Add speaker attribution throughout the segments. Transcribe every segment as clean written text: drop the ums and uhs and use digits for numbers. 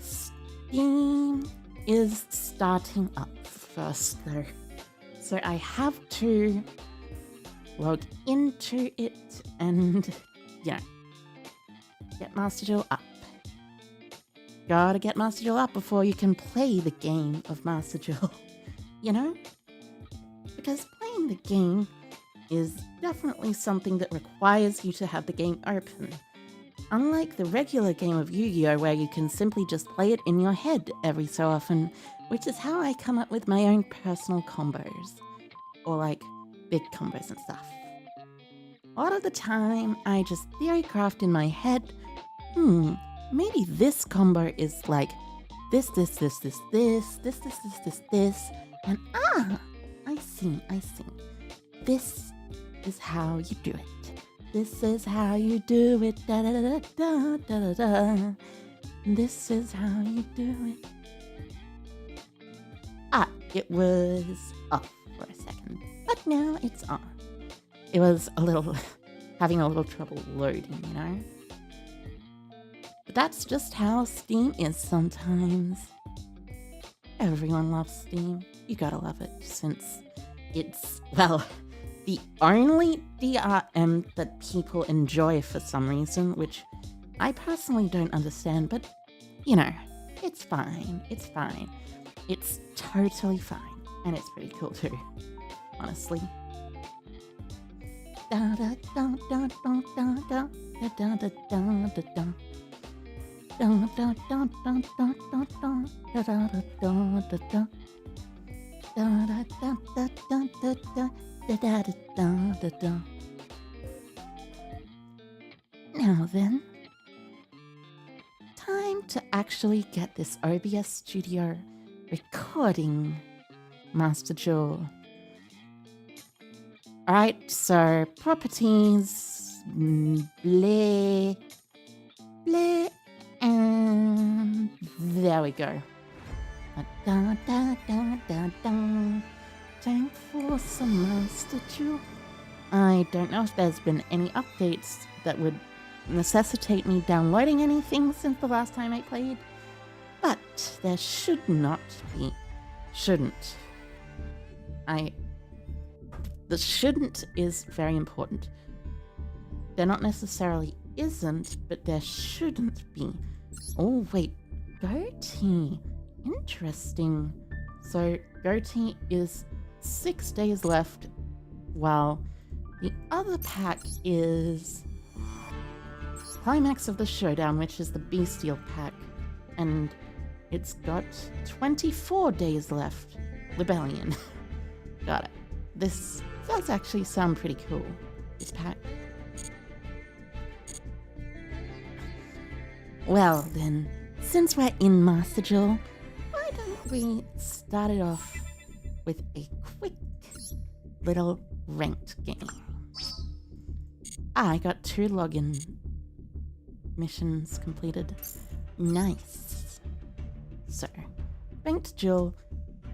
Speaker 1: Steam is starting up first though. So I have to log into it and, get Master Duel up. Gotta get Master Duel up before you can play the game of Master Duel, you know? Because playing the game is definitely something that requires you to have the game open. Unlike the regular game of Yu-Gi-Oh! Where you can simply just play it in your head every so often, which is how I come up with my own personal combos. Or like, big combos and stuff. A lot of the time, I just theorycraft in my head, maybe this combo is like this, and I see. This is how you do it. This is how you do it, da-da-da-da-da-da-da. This is how you do it. It was off for a second, but now it's on. It was having a little trouble loading, you know? But that's just how Steam is sometimes. Everyone loves Steam. You gotta love it, since it's, the only DRM that people enjoy for some reason, which I personally don't understand, but, it's fine. It's fine. It's totally fine. And it's pretty cool too, honestly. Now then, time to actually get this OBS Studio recording Master Duel. Alright, so properties, bleh, and there we go. Time for some Master Duel. I don't know if there's been any updates that would necessitate me downloading anything since the last time I played, but there should not be. Shouldn't. The shouldn't is very important. There not necessarily isn't, but there shouldn't be. Oh wait, Goatee. Interesting. So Goatee is 6 days left, while the other pack is Climax of the Showdown, which is the Bestial pack, and it's got 24 days left. Rebellion. Got it. This does actually sound pretty cool, this pack. Well then, since we're in Master Duel, why don't we start it off with a quick little ranked game. I got 2 login missions completed. Nice. So, ranked Duel,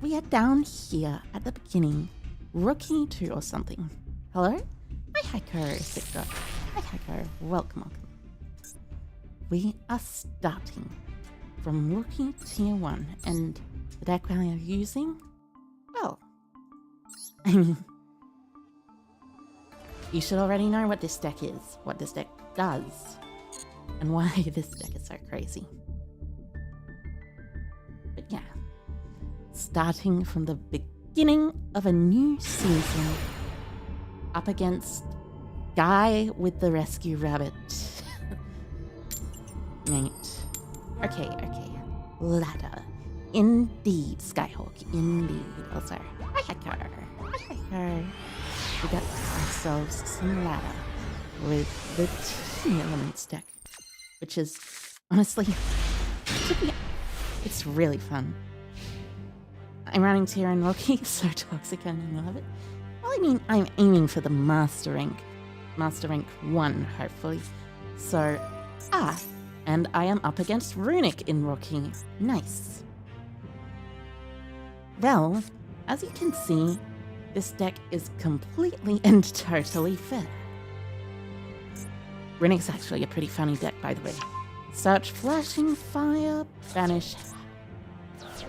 Speaker 1: we are down here at the beginning. Rookie 2 or something. Hello? Hi Heiko, Victor. Hi Heiko, welcome. We are starting from Rookie Tier 1, and the deck we are using, well, I mean, you should already know what this deck is, what this deck does, and why this deck is so crazy. But yeah, starting from the beginning of a new season, up against Guy with the Rescue Rabbit. Mate. Okay. Ladder. Indeed, Skyhawk. Indeed. Also, hi Heiko. We got ourselves some ladder with the Team Elements deck, which is honestly, it's really fun. I'm running Tier and Rocky, so toxic and I love it. Well, I mean, I'm aiming for the Master Rank 1, hopefully. So, and I am up against Runic in Rocky. Nice. Well, as you can see, this deck is completely and totally fair. Runic's actually a pretty funny deck, by the way. Search Flashing Fire, banish...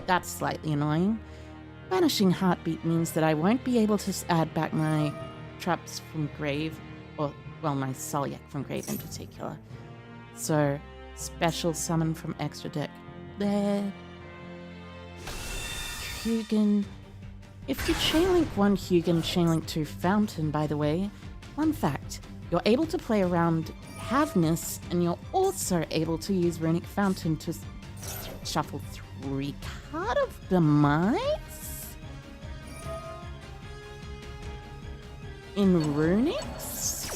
Speaker 1: That's slightly annoying. Banishing Heartbeat means that I won't be able to add back my traps from grave, or, well, my Solyak from grave in particular. So, special summon from extra deck there. Hugin. If you chainlink 1 Hugin, chainlink 2 Fountain, by the way, fun fact, you're able to play around Havness, and you're also able to use Runic Fountain to shuffle 3 Card of Demise? In Runics?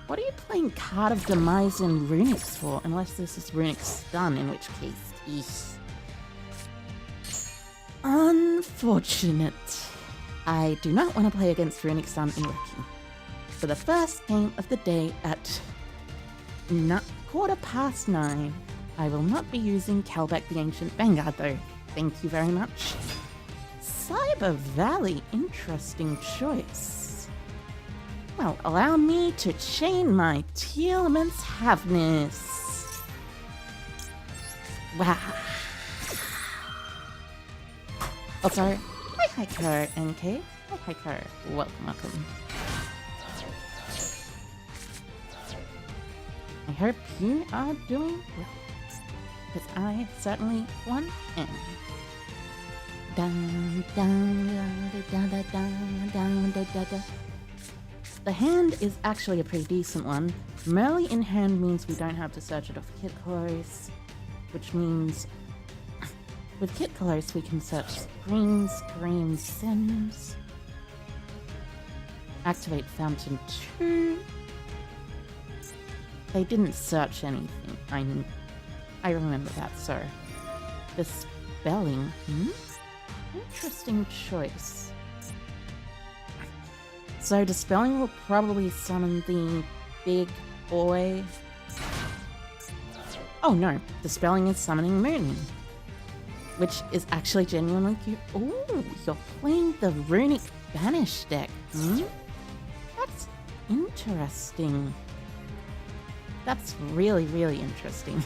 Speaker 1: What are you playing Card of Demise in Runics for? Unless this is Runic Stun, in which case, unfortunate. I do not want to play against Runic Stun in Wiki. For the first game of the day at 9:15, I will not be using Kelbeck the Ancient Vanguard though. Thank you very much. Cyber Valley, interesting choice. Well, allow me to chain my Telements Havness. Wow. Also, hi Hiker NK. Hi Hiker. Welcome. I hope you are doing well, because I certainly am. The hand is actually a pretty decent one. Merely in hand means we don't have to search it off Kit Close, which means with Kit Close we can search Scream Sims, activate Fountain 2. They didn't search anything. I remember that, so. The spelling, Interesting choice. So Dispelling will probably summon the big boy. Oh no, Dispelling is summoning Moonin, which is actually genuinely cute. Ooh, you're playing the Runic Banish deck, That's interesting. That's really, really interesting.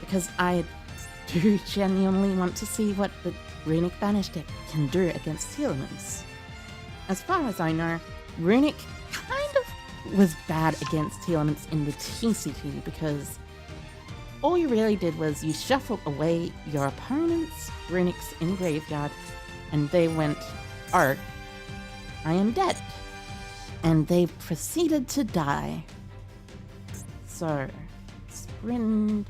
Speaker 1: Because I do genuinely want to see what the Runic Banish deck can do against Telements. As far as I know, Runic kind of was bad against Telements in the TCG because all you really did was you shuffled away your opponent's Runics in graveyard and they went, oh, I am dead. And they proceeded to die. So, Sprint.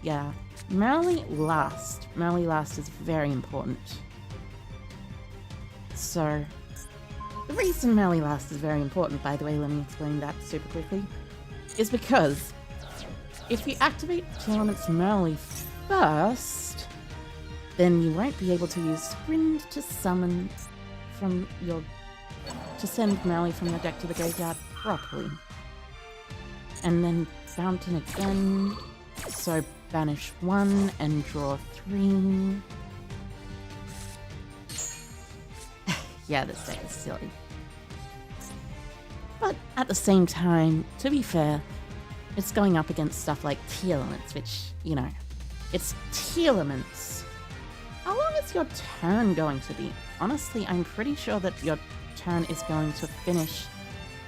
Speaker 1: Yeah, Merrily Last. Merrily Last is very important. So, the reason Merrily Last is very important, by the way, let me explain that super quickly, is because if you activate Telements Merrily first, then you won't be able to use Sprint to summon from your to send Merrily from your deck to the graveyard properly. And then Fountain again, so banish 1 and draw 3. Yeah, this deck is silly. But at the same time, to be fair, it's going up against stuff like Telements, which, you know, it's Telements. How long is your turn going to be? Honestly, I'm pretty sure that your turn is going to finish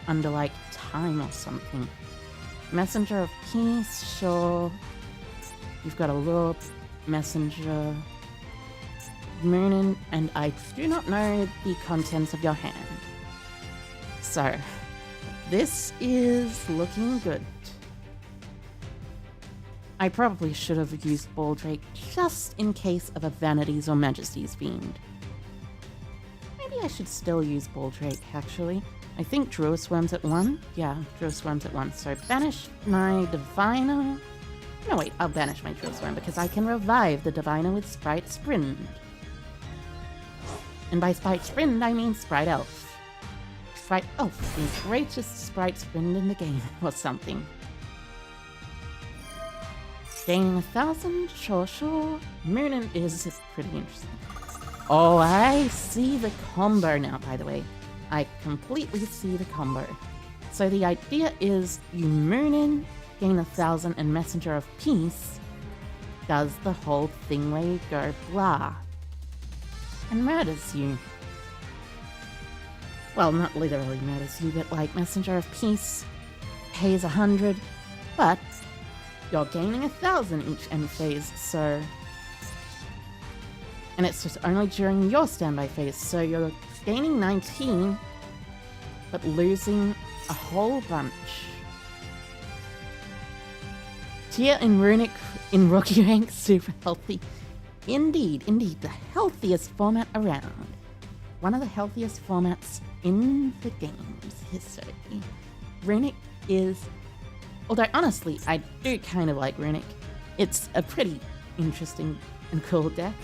Speaker 1: under like time or something. Messenger of Peace, sure. You've got a Lure, Messenger, Moonin, and I do not know the contents of your hand. So, this is looking good. I probably should have used Baldrake just in case of a Vanities or Majesty's Fiend. Maybe I should still use Baldrake, actually. I think Druid Swarm's at 1. Yeah, Druid Swarm's at 1. So banish my Diviner. No, wait, I'll banish my Druid Swarm because I can revive the Diviner with Sprite Sprint. And by Sprite Sprint, I mean Sprite Elf. Sprite Elf, the greatest Sprite Sprint in the game, or something. Gaining 1,000, sure. Moonin is pretty interesting. Oh, I see the combo now, by the way. I completely see the combo. So the idea is you moon in, gain 1,000, and Messenger of Peace does the whole thing where you go blah and murders you. Well, not literally murders you, but like Messenger of Peace pays 100, but you're gaining 1,000 each end phase, so... And it's just only during your standby phase, so you're gaining 19, but losing a whole bunch. Tier in Runic in Rookie rank, super healthy. Indeed, the healthiest format around. One of the healthiest formats in the game's history. Runic is... Although honestly, I do kind of like Runic. It's a pretty interesting and cool deck.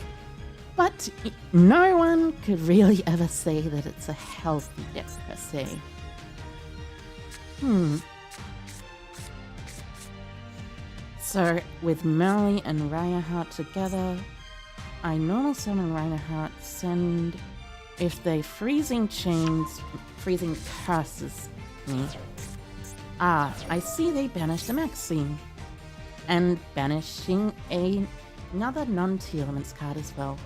Speaker 1: But no one could really ever say that it's a healthy deck per se. So, with Merle and Reinhardt together, I normal summon Reinhardt, send... If they freezing curses me. Ah, I see they banished a Maxine. And banishing another non-T elements card as well.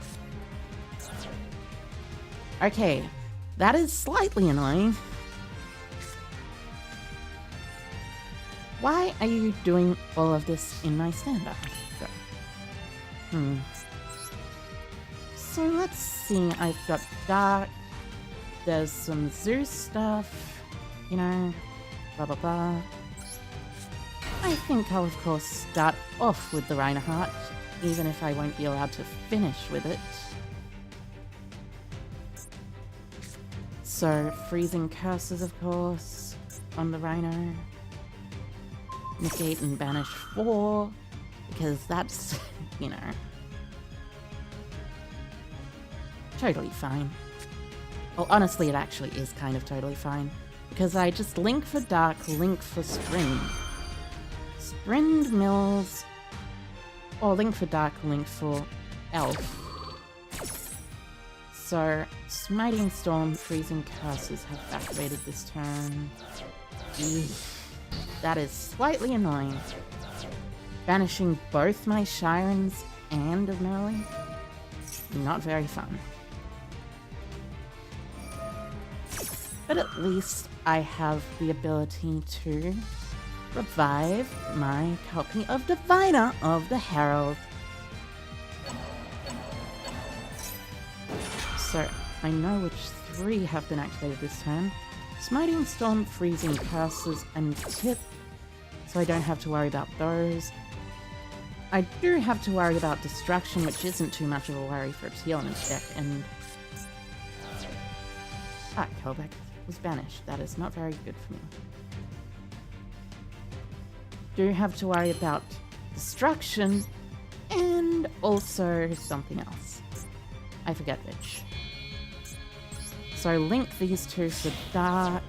Speaker 1: Okay, that is slightly annoying. Why are you doing all of this in my standby? So let's see, I've got Dark, there's some Zeus stuff, you know, blah blah blah. I think I'll of course start off with the Reinhardt, even if I won't be allowed to finish with it. So, freezing curses of course, on the Rhino. Negate and banish 4, because that's, you know, totally fine. Well, honestly, it actually is kind of totally fine, because I just link for Dark, link for Sprint. Sprint Mills, or link for Dark, link for Elf. So, Smiting Storm, Freezing Curses have activated this turn. That is slightly annoying. Banishing both my Shirens and of Merle? Not very fun. But at least I have the ability to revive my copy of Diviner of the Herald. So, I know which 3 have been activated this turn. Smiting Storm, Freezing Curses, and Tip, so I don't have to worry about those. I do have to worry about Destruction, which isn't too much of a worry for a T-Element deck, and... Ah, Kelbeck was banished. That is not very good for me. Do have to worry about Destruction, and also something else. I forget which. So link these 2 for Dark.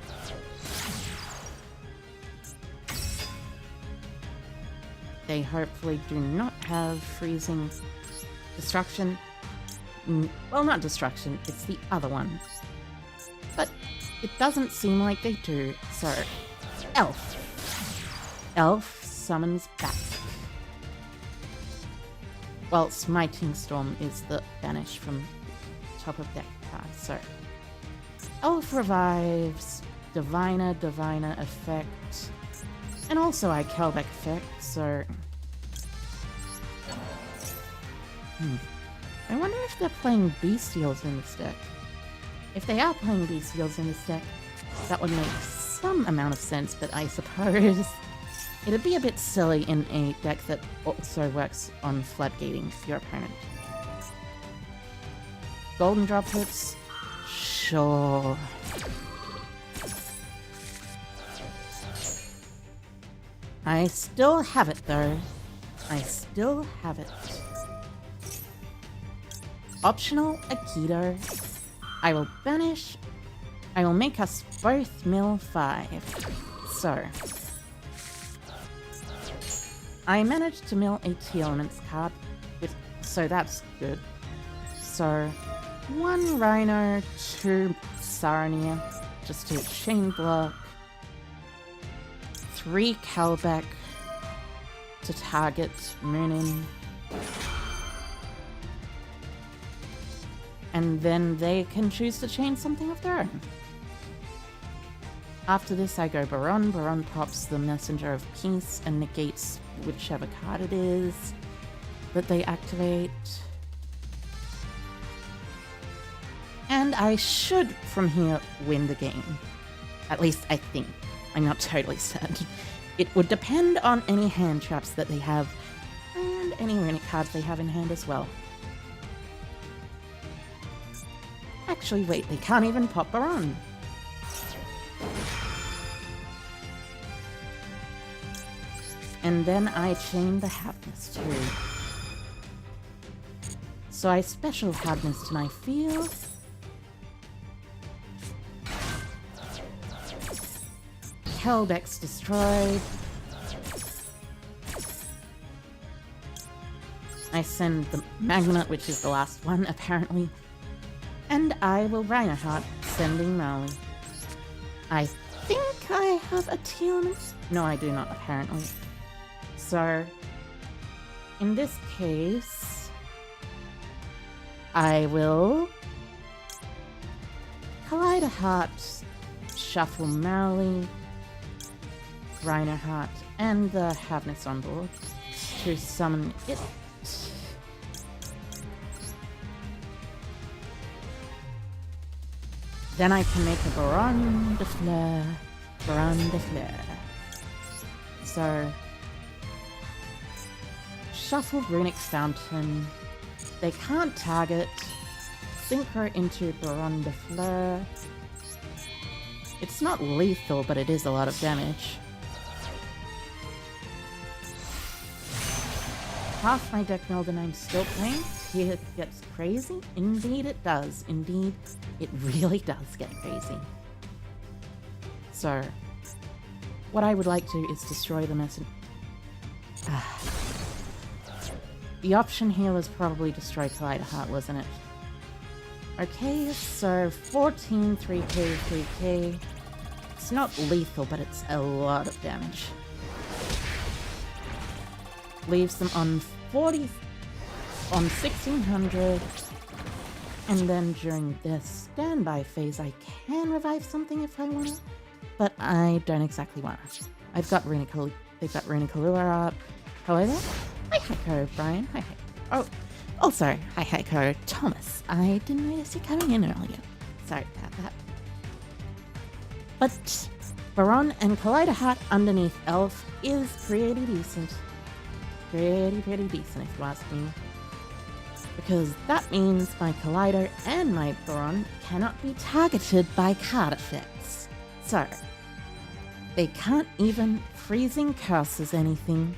Speaker 1: They hopefully do not have freezing Destruction. Well, not Destruction, it's the other one. But it doesn't seem like they do, so... Elf. Elf summons back. Well, Smiting Storm is the banish from top of deck card, so... Elf revives, Diviner effect, and also I Kelbeck effect, so... I wonder if they're playing Bestials in this deck. If they are playing Bestials in this deck, that would make some amount of sense, but I suppose it'd be a bit silly in a deck that also works on floodgating your opponent. Golden Droplets? Sure. I still have it though. I still have it. Optional Aikido. I will banish. I will make us both mill 5. So. I managed to mill a T-Elements card, so that's good. So, 1 Rhino, 2 Sarnia. just do chain block, 3 Calback to target Moonin, and then they can choose to chain something of their own. After this I go Baron. Baron pops the Messenger of Peace and negates whichever card it is that they activate. And I should, from here, win the game. At least I think. I'm not totally certain. It would depend on any hand traps that they have, and any runic cards they have in hand as well. Actually, wait, they can't even pop Baron. And then I chain the Havness too. So I special Havness to my field. Kelbeck's destroyed. I send the Magma, which is the last one, apparently. And I will Reinhardt, sending Maui. I think I have a Telements. No, I do not, apparently. So, in this case, I will Collider Heart, shuffle Maui, Reinhardt, and the Havness on board to summon it. Then I can make a Baron de Fleur. Baron de Fleur. So, shuffle Runic Fountain. They can't target. Synchro into Baron de Fleur. It's not lethal, but it is a lot of damage. Half my deck meld and I'm still playing. Here it gets crazy. Indeed it does. Indeed, it really does get crazy. So, what I would like to is destroy the messenger. The option here was probably destroy Collider Heart, wasn't it? Okay, so 14, 3k, 3k. It's not lethal, but it's a lot of damage. Leaves them on 1600. And then during the standby phase, I can revive something if I want to, but I don't exactly want to. They've got Runic Allure up. However, hi Heiko, Brian. Hi Heiko. Oh, sorry. Hi Heiko, Thomas. I didn't notice you coming in earlier. Sorry about that. But Baron and Collider Heart underneath Elf is pretty decent. Pretty decent if you ask me. Because that means my Collider and my Baron cannot be targeted by card effects. So, they can't even freezing curses anything.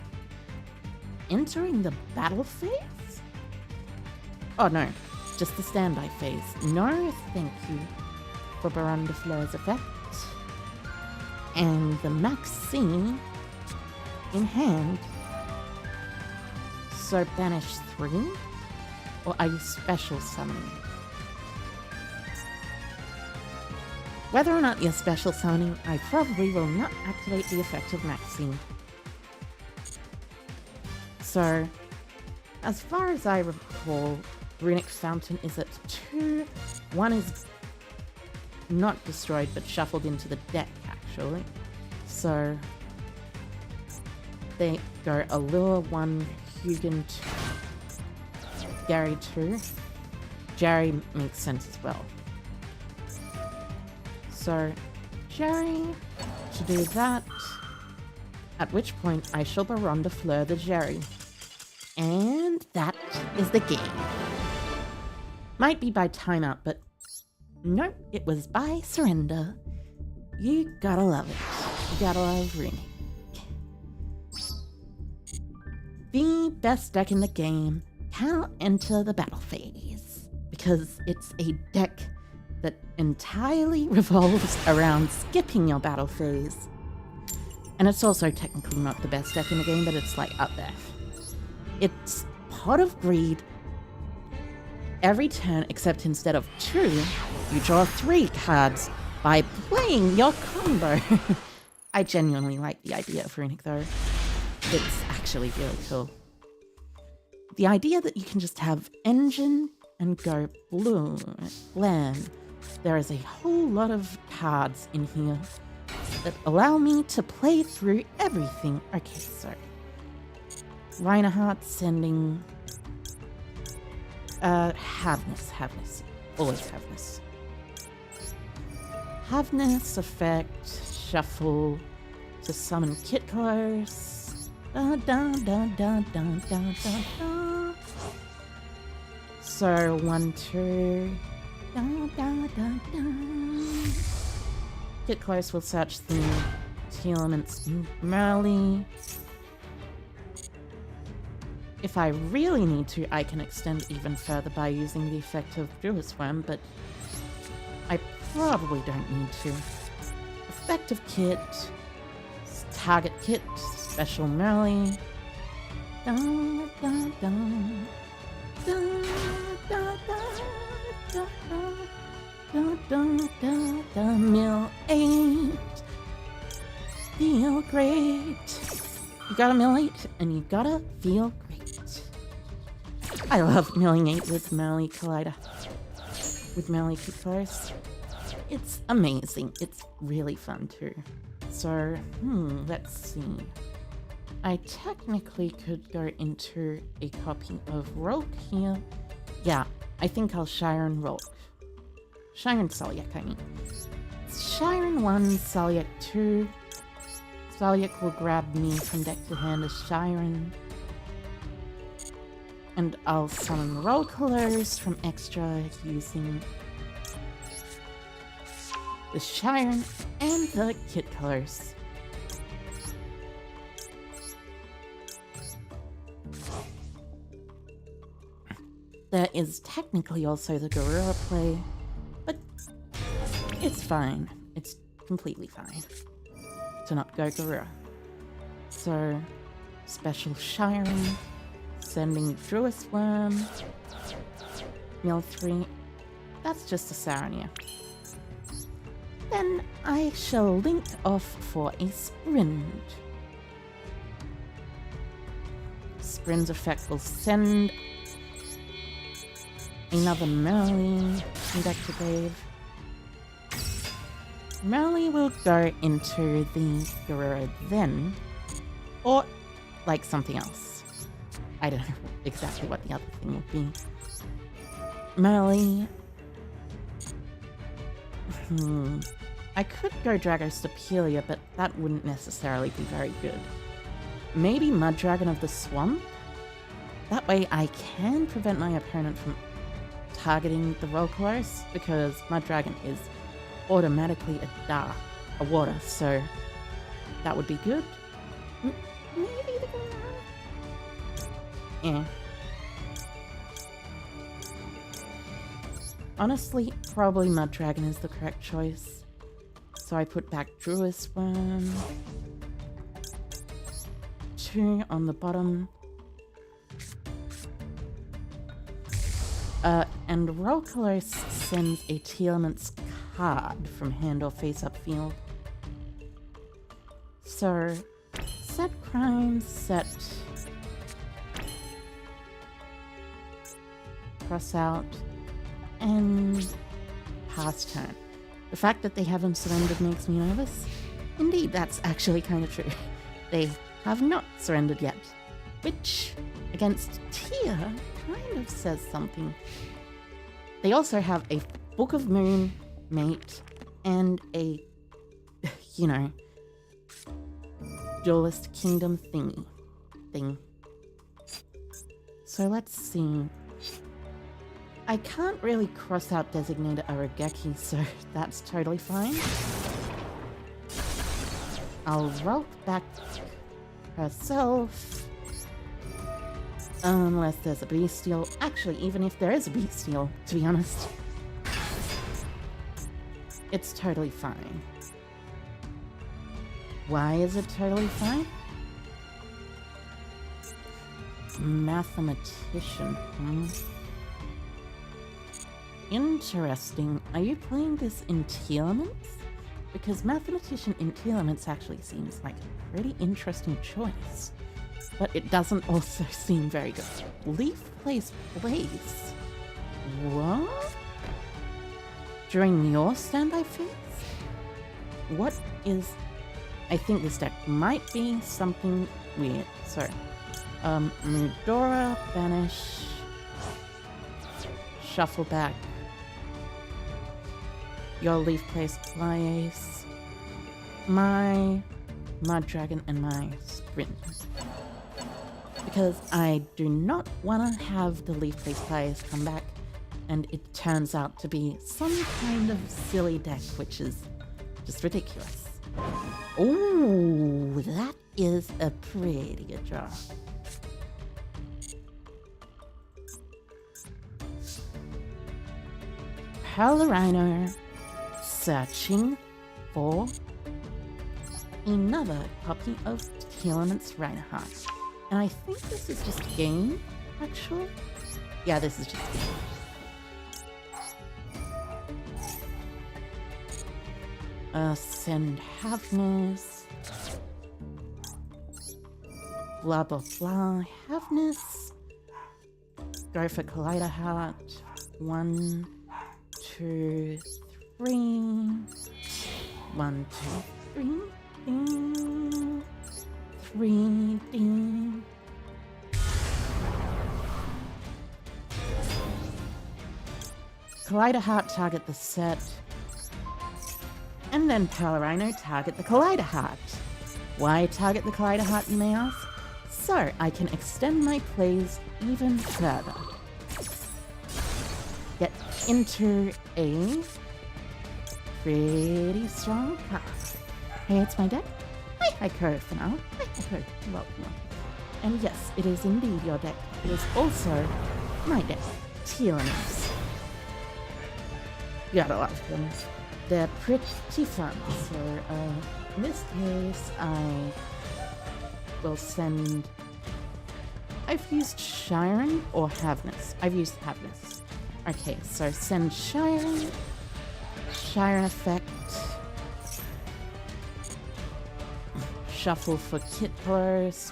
Speaker 1: Entering the battle phase? Oh no, just the standby phase. No thank you for Baron de Fleur's effect. And the Maxine in hand. So banish 3? Or are you special summoning? Whether or not you're special summoning, I probably will not activate the effect of Maxine. So, as far as I recall, Runic Fountain is at 2. 1 is not destroyed, but shuffled into the deck, actually. So, they go Allure 1, Hugin 2, Gary 2. Jerry makes sense as well. So, Jerry to do that, at which point I shall Baron de Fleur the Jerry. And that is the game. Might be by timeout, but nope, it was by surrender. You gotta love it. You gotta love Runic. The best deck in the game cannot enter the battle phase, because it's a deck that entirely revolves around skipping your battle phase. And it's also technically not the best deck in the game, but it's like up there. It's Pot of Greed. Every turn, except instead of 2, you draw 3 cards by playing your combo. I genuinely like the idea of Runic though. It's actually really cool. The idea that you can just have engine and go blue, blam. There is a whole lot of cards in here that allow me to play through everything. Okay, so Reinhardt sending Havness. Always Havness. Havness effect, shuffle to summon Kit Close. Da, da, da, da, da, da, da, da. So 1, 2. Da, da, da, da. Kit Close will search the elements Merrily. If I really need to, I can extend even further by using the effect of Duel-SYNDROME, but I probably don't need to. Effect of Kit, target Kit, special Merrily. Da, da, da, da, da, da, da, da, da, da, mill 8. Feel great. You gotta mill 8, and you gotta feel great. I love milling 8 with Merrily Collider. With Merrily Kit Close. It's amazing. It's really fun too. So, let's see. I technically could go into a copy of Rolk here. Yeah, I think I'll Shiren Rolk. Shiren Salyak, I mean. Shiren 1, Salyak 2. Salyak will grab me from deck to hand as Shiren. And I'll summon Roll Colors from extra using the Shiren and the Kit Colors. There is technically also the Garura play, but it's fine. It's completely fine to not go Garura. So, special Shiren, sending Duel-SYNDROME, mill 3. That's just a Sarania. Then I shall link off for a Sprint. Sprint's effect will send another Merrily from deck to grave. Merrily will go into the Garura then, or like something else. I don't know exactly what the other thing would be. Merrily. I could go Dragostapelia, but that wouldn't necessarily be very good. Maybe Mud Dragon of the Swamp? That way I can prevent my opponent from targeting the Roll Colors, because Mud Dragon is automatically a water, so that would be good. Maybe the Garura. Honestly, probably Mud Dragon is the correct choice. So I put back Duel-SYNDROME. 2 on the bottom. And Roll Colors sends a T-Elements card from hand or face-up field. So, set Crime, set Cross Out, and pass turn. The fact that they haven't surrendered makes me nervous. Indeed, that's actually kind of true. They have not surrendered yet, which, against Tia, kind of says something. They also have a Book of Moon mate and a, Duelist Kingdom thing. So let's see. I can't really cross out Designator Arageki, so that's totally fine. I'll roll back herself. Unless there's a Bestial. Actually, even if there is a Bestial, to be honest. It's totally fine. Why is it totally fine? Mathematician, Interesting. Are you playing this in Telements? Because Mathematician in Telements actually seems like a pretty interesting choice. But it doesn't also seem very good. Leaf plays Blaze. What? During your standby phase? What is... I think this deck might be something weird. So, Mudora, banish, shuffle back. Your Leaf plays Blaze. My Mud Dragon and my Sprint. Because I do not want to have the Leaf Place players come back and it turns out to be some kind of silly deck, which is just ridiculous. Ooh, that is a pretty good draw. Rhino searching for another copy of Telements Reinhardt. And I think this is just game, actually. Yeah, this is just game. Send Havness. Blah blah blah. Havness. Go for Collider Heart. 1, 2, 3. 1, 2, 3. Ding. 3. Ding. Collider Heart target the set. And then Rhino target the Collider Heart. Why target the Collider Heart, you may ask? So I can extend my plays even further. Get into a pretty strong card. Hey, it's my deck. Hi, Code for now. Hi, Code. Welcome. And yes, it is indeed your deck. It is also my deck. Telements. You gotta love them. They're pretty fun. So, in this case, I will send... I've used Shiren or Havness. I've used Havness. Okay, so send Shiren. Shiren effect. Shuffle for Kitpros.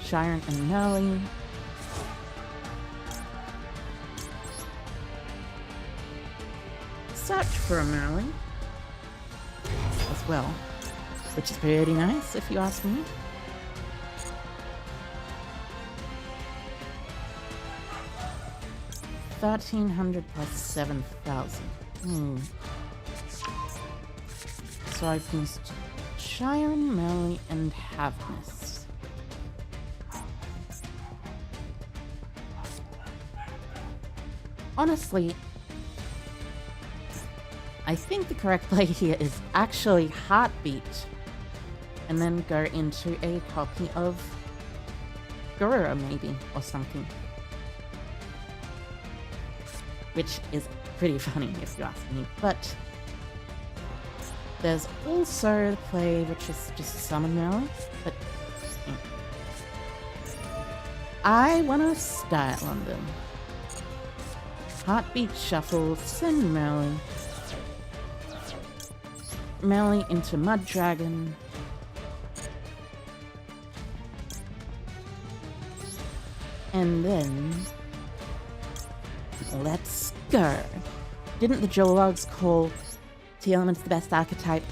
Speaker 1: Shiren and Merly. Search for a Merly as well, which is pretty nice if you ask me. $1,300 plus 7,000. So I've used Shiren, Merly, and Havness. Honestly, I think the correct play here is actually Heartbeat, and then go into a copy of Garura maybe, or something. Which is pretty funny if you ask me, but there's also the play which is just Summon Merely, but yeah. I want to style on them. Heartbeat shuffle, send Merely. Merely into Mud Dragon. And then... let's go. Didn't the Geologs call Telements the best archetype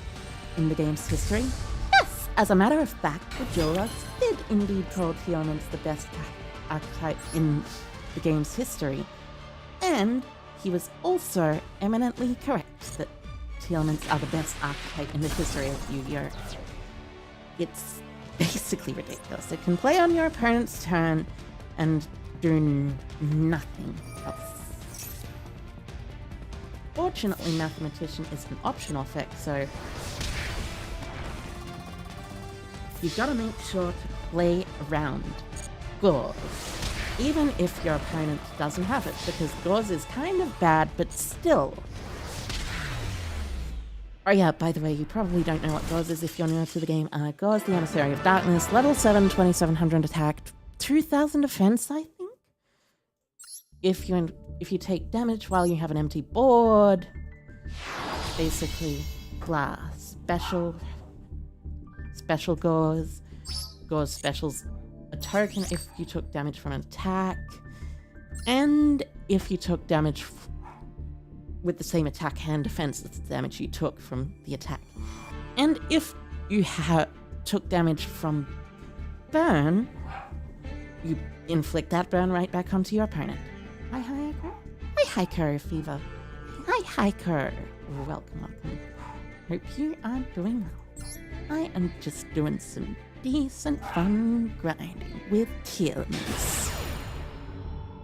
Speaker 1: in the game's history? Yes! As a matter of fact, the Geologs did indeed call Telements the best archetype in the game's history. And he was also eminently correct that Telements are the best archetype in the history of Yu-Gi-Oh! It's basically ridiculous. It can play on your opponent's turn and do nothing else. Fortunately, Mathematician is an optional effect, so you've got to make sure to play around Gauze, even if your opponent doesn't have it, because Gauze is kind of bad, but still. Oh yeah, by the way, you probably don't know what Gauze is if you're new to the game. Gauze, the Emissary of Darkness, level 7, 2700 attack, 2000 defense, I think? If you if you take damage while you have an empty board, basically glass, special gauze specials a token if you took damage from an attack, and if you took damage with the same attack and defense as the damage you took from the attack. And if you took damage from burn, you inflict that burn right back onto your opponent. Hi, Hiker. Hi, Hiker Fever. Hi, Hiker. Welcome. Hope you are doing well. I am just doing some decent fun grinding with Tillman's.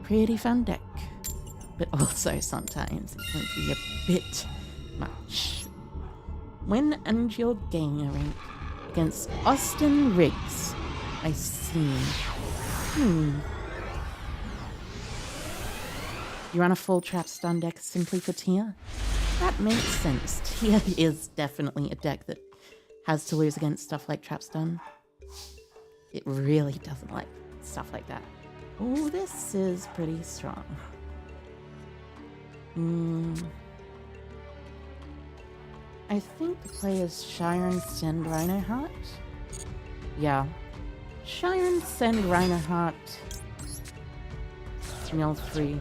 Speaker 1: Pretty fun deck, but also sometimes it can be a bit much. Win and you'll gain a rank against Austin Riggs. I see. You run a full trap stun deck simply for Tia? That makes sense. Tia is definitely a deck that has to lose against stuff like trap stun. It really doesn't like stuff like that. Oh, this is pretty strong. I think the play is Shiren send Rhinoheart. Yeah. Shiren send Rhinoheart. Mill 3.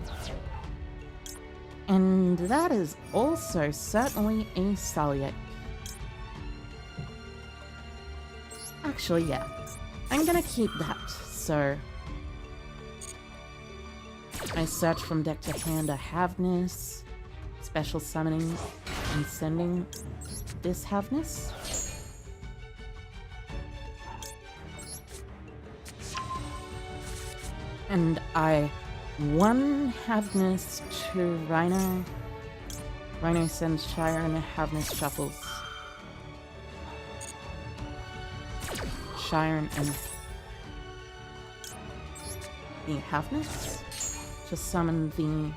Speaker 1: And that is also certainly a Salyek. Actually, yeah. I'm gonna keep that, so... I search from deck to hand a Havness, special summoning, and sending this Havness. And I one Havness to Rhino. Rhino sends Shire and a Havness shuffles. Shire and the Havness to summon the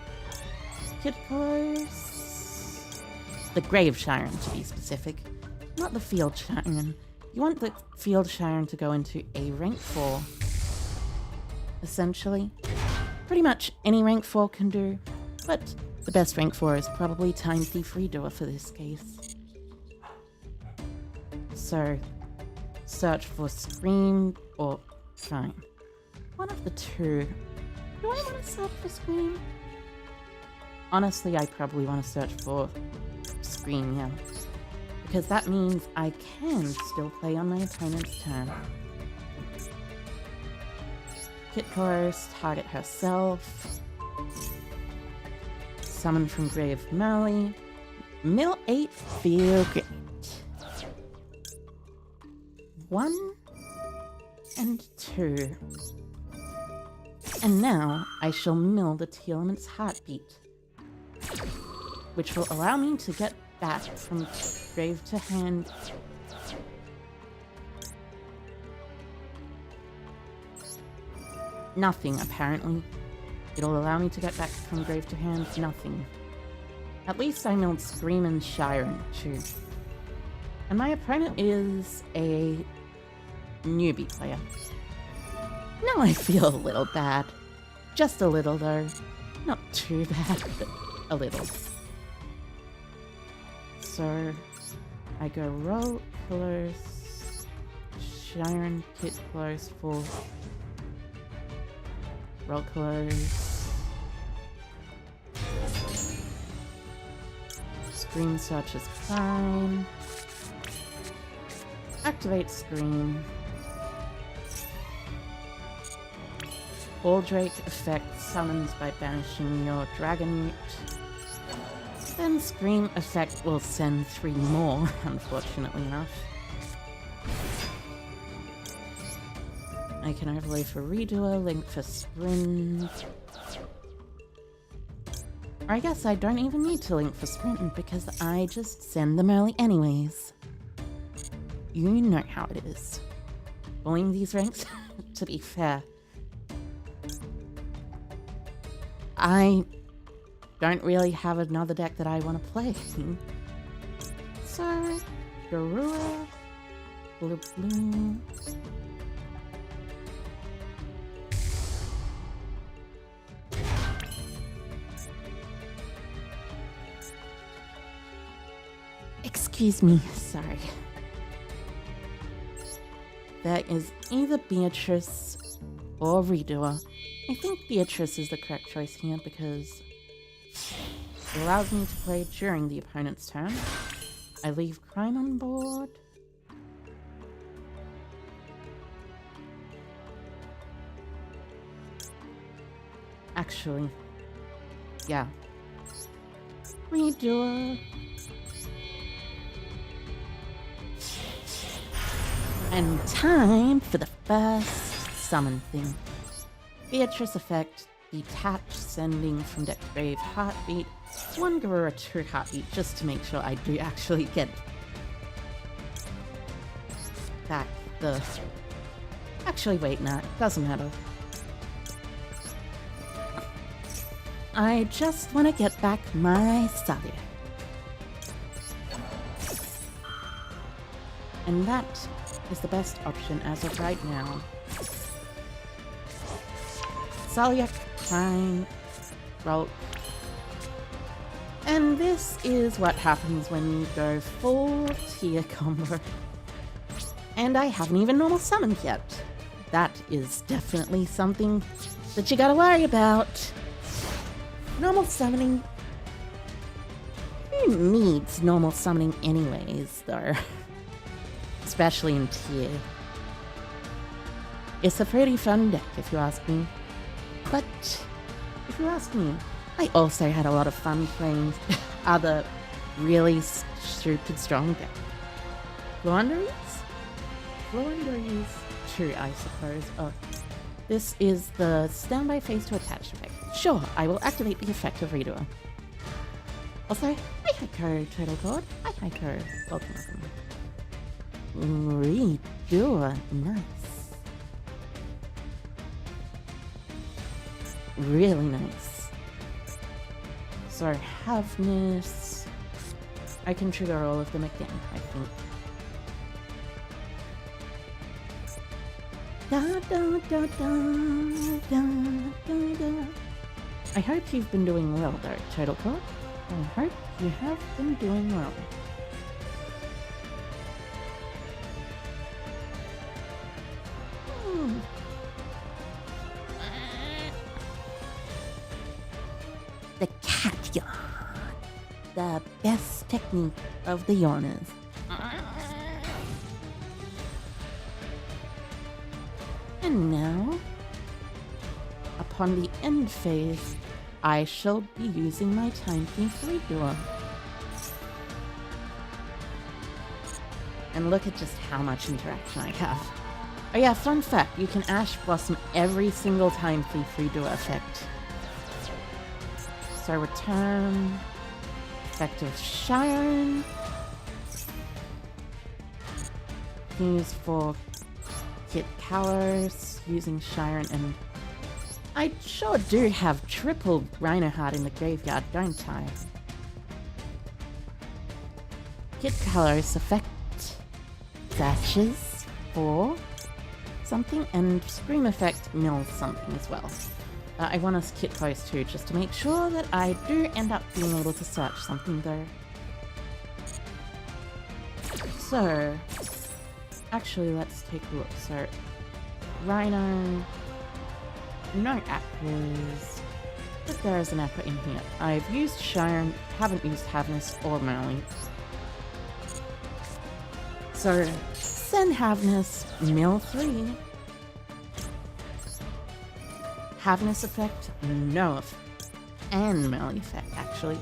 Speaker 1: Kidkos. The Grave Shiren, to be specific. Not the Field Shiren. You want the Field Shiren to go into a rank 4. Essentially. Pretty much any rank 4 can do, but the best rank 4 is probably Time Thief Redoer for this case. So, search for Scream or Fine. One of the two. Do I want to search for Scream? Honestly, I probably want to search for Scream, yeah. Because that means I can still play on my opponent's turn. Kitkoros, target herself. Summon from Grave Mally. Mill 8, feel great. 1 and 2. And now I shall mill the Teal'c's Heartbeat, which will allow me to get back from grave to hand. Nothing, apparently. It'll allow me to get back from grave to hand, nothing. At least I milled Scream and Shiren, too. And my opponent is a newbie player. Now I feel a little bad. Just a little, though. Not too bad, but a little. So, I go roll close, Shiren, Kit close for roll close. Scream search is fine. Activate Scream. Baldrake effect summons by banishing your Dragonute. Then Scream effect will send 3 more, unfortunately enough. I can overlay for Redoer, link for Sprint. Or I guess I don't even need to link for Sprint because I just send them early anyways. You know how it is. Bullying these ranks, to be fair. I don't really have another deck that I want to play. So, Garura, blue. Excuse me, sorry. There is either Beatrice or Redoer. I think Beatrice is the correct choice here because it allows me to play during the opponent's turn. I leave crime on board. Actually, yeah. Redoer. And time for the first summon thing. Beatrice effect, detach sending from deck to grave, heartbeat, 1 Garura, 2 heartbeat, just to make sure I do actually get back the... Actually, wait, nah, doesn't matter. I just want to get back my Salia. And that is the best option as of right now. Salia, Prime, Rolk. And this is what happens when you go full tier combo. And I haven't even normal summoned yet. That is definitely something that you gotta worry about. Normal summoning... Who needs normal summoning anyways, though? Especially in tier. It's a pretty fun deck, if you ask me. But, if you ask me, I also had a lot of fun playing other really stupid strong decks. Fluunderies? Fluunderies 2, I suppose. Oh, this is the standby phase to attach effect. Sure, I will activate the effect of Redoer. Also, hi Heiko, Turtle God. Hi Heiko, welcome. Redoer, nice. Really nice. So, Haveness. I can trigger all of them again, I think. Da, da, da, da, da, da, da. I hope you've been doing well though, Turtle God. I hope you have been doing well. The cat yawn. The best technique of the yawners. And now, upon the end phase, I shall be using my time thief Redoer. And look at just how much interaction I have. Oh yeah, fun fact, you can Ash Blossom every single time thief Redoer effect. So return, effect of Sharon, use for Kit Kalos, using Sharon, and I sure do have triple Rhinoheart in the graveyard, don't I? Kit Kalos effect dashes for something, and Scream effect mills something as well. I want to kit close too, just to make sure that I do end up being able to search something though. So, actually let's take a look. So, Rhino, no aquas, but there is an aqua in here. I've used Sharon, haven't used Haveness or Merlin. So, send Haveness, mill 3. Haveness effect, no effect. And Merlin effect, actually.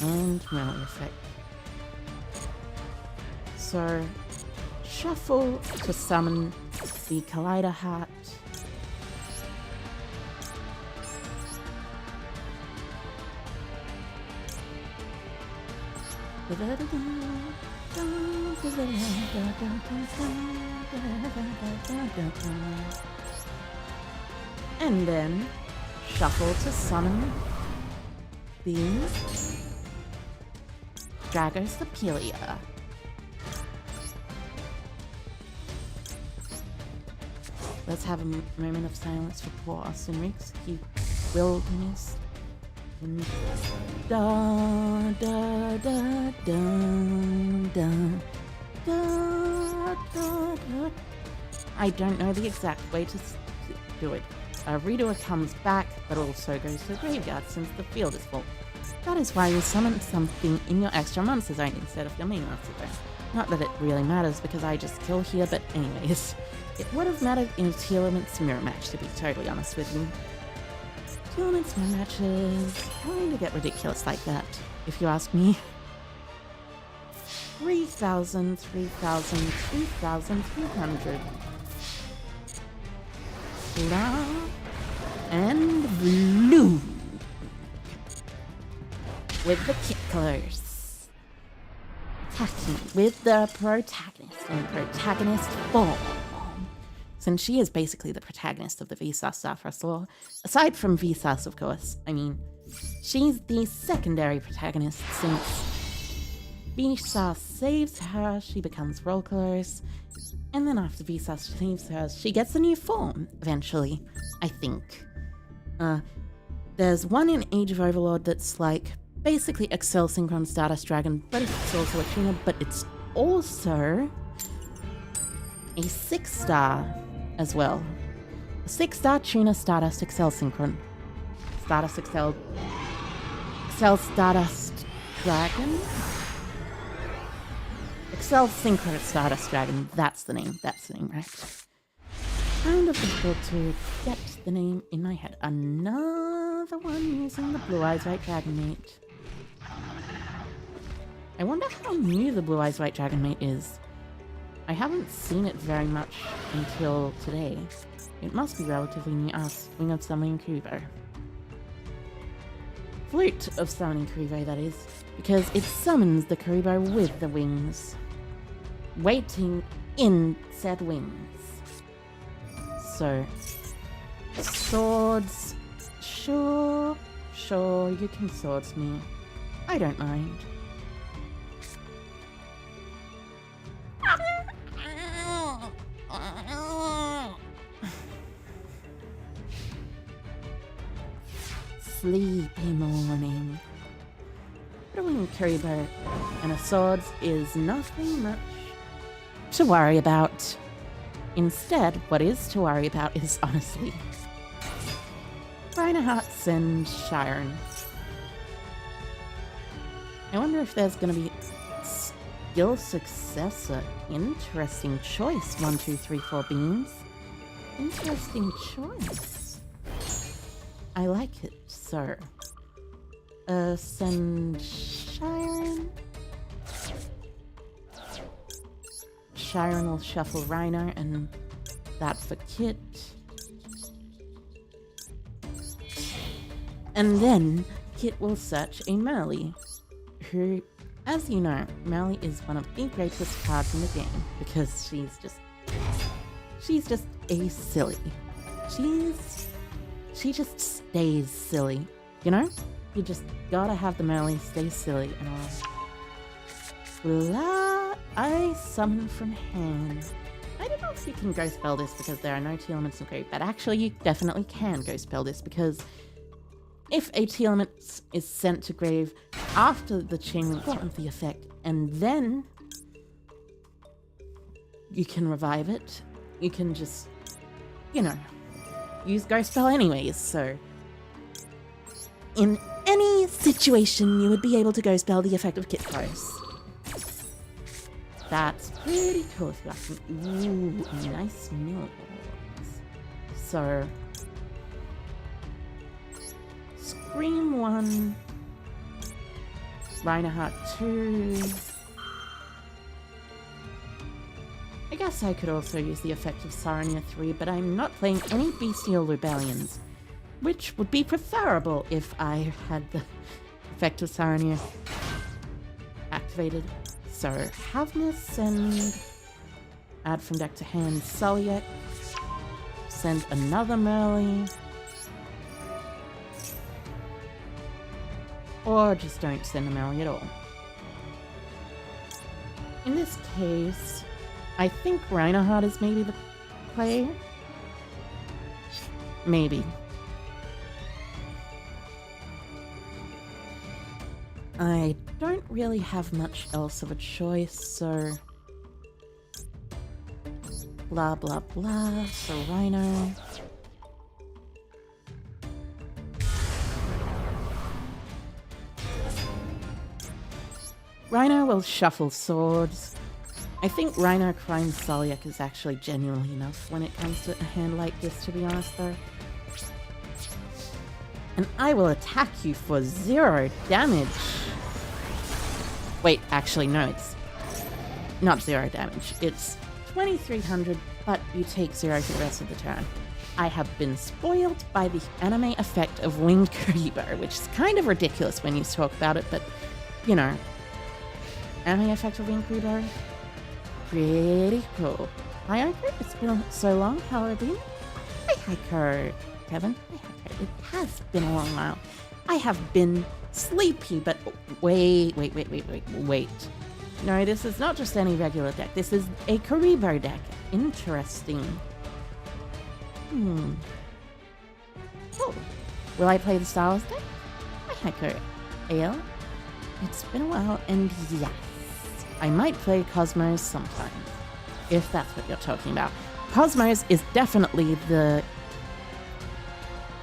Speaker 1: And Merlin effect. So, shuffle to summon the Collider Heart. And then shuffle to summon the Dragostapelia. Let's have a moment of silence for poor Austin Riggs. He will miss. Da da da da I don't know the exact way to do it. A redoer comes back, but also goes to the graveyard since the field is full. That is why you summon something in your extra monster zone instead of your main monster zone. Not that it really matters because I just kill here, but anyways. It would have mattered in a Telements mirror match, to be totally honest with you. Telements mirror matches kind of get ridiculous like that, if you ask me. 3,000, 3,000, 3,300. Blah and blue. With the kicklers. Attacking with the protagonist in protagonist form. Since she is basically the protagonist of the Vsauce Starfrost lore. Aside from Vsauce, of course. I mean, she's the secondary protagonist since Vsauce saves her, she becomes Rolkers. And then after Vsauce saves her, she gets a new form, eventually, I think. There's one in Age of Overlord that's like, basically Excel Synchron Stardust Dragon, but it's also a tuner, but it's also a 6-star as well. A 6-star tuner Stardust Excel Synchron. Stardust Excel Stardust Dragon? Excel Synchro Stardust Dragon, that's the name, right? Kind of difficult to get the name in my head. Another one using the Blue Eyes White Dragon mate. I wonder how new the Blue Eyes White Dragon mate is. I haven't seen it very much until today. It must be relatively new. Wing of Summoning Kubo. Flute of Summoning Kubo, that is, because it summons the Kubo with the wings. Waiting in said wings. So, swords. Sure, you can swords me. I don't mind. Sleepy morning. Throwing Kubo and a swords is nothing much to worry about. Instead, what is to worry about is honestly Reinhardt's and Chiron. I wonder if there's gonna be skill successor. Interesting choice. 1, 2, 3, 4 beans. Interesting choice. I like it, sir. Send Chiron. Chiron will shuffle Rhino, and that's the kit. And then Kit will search a Merly, who, as you know, Merly is one of the greatest cards in the game because she's just a silly. She just stays silly, you know? You just gotta have the Merly stay silly and all. Blah, I summon from hand. I don't know if you can go spell this because there are no T elements in grave, but actually you definitely can go spell this because if a T element is sent to grave after the chain link of the effect, and then you can revive it, you can just, you know, use Ghost Spell anyways, so in any situation you would be able to Ghost Spell the effect of Kit Close. That's pretty cool if you ask me. Ooh, nice mills. So, Scream 1, Reinhardt 2. I guess I could also use the effect of Sarnia 3, but I'm not playing any Bestial Rebellions, which would be preferable if I had the effect of Sarnia activated. So, Havness, send, add from deck to hand Sulliek, send another Merly, or just don't send a Merly at all. In this case, I think Reinhardt is maybe the play. Maybe. I don't really have much else of a choice, so... Blah, blah, blah. So Rhino. Rhino will shuffle swords. I think Rhino Crime Solyak is actually genuinely enough when it comes to a hand like this, to be honest, though. And I will attack you for 0 damage. Wait, actually, no, it's not 0 damage. It's 2300, but you take 0 for the rest of the turn. I have been spoiled by the anime effect of Winged Creeper, which is kind of ridiculous when you talk about it, but, you know, anime effect of Winged Creeper, pretty cool. Hi, Ico. It's been so long. How have you been? Hi, Ico. Kevin. Hi, Ico. It has been a long while. I have been sleepy, but wait. No, this is not just any regular deck. This is a Karibo deck. Interesting. Oh. Will I play the Star Wars deck? Hi, Ico. AL. It's been a while, and yes, I might play Cosmos sometimes, if that's what you're talking about. Cosmos is definitely the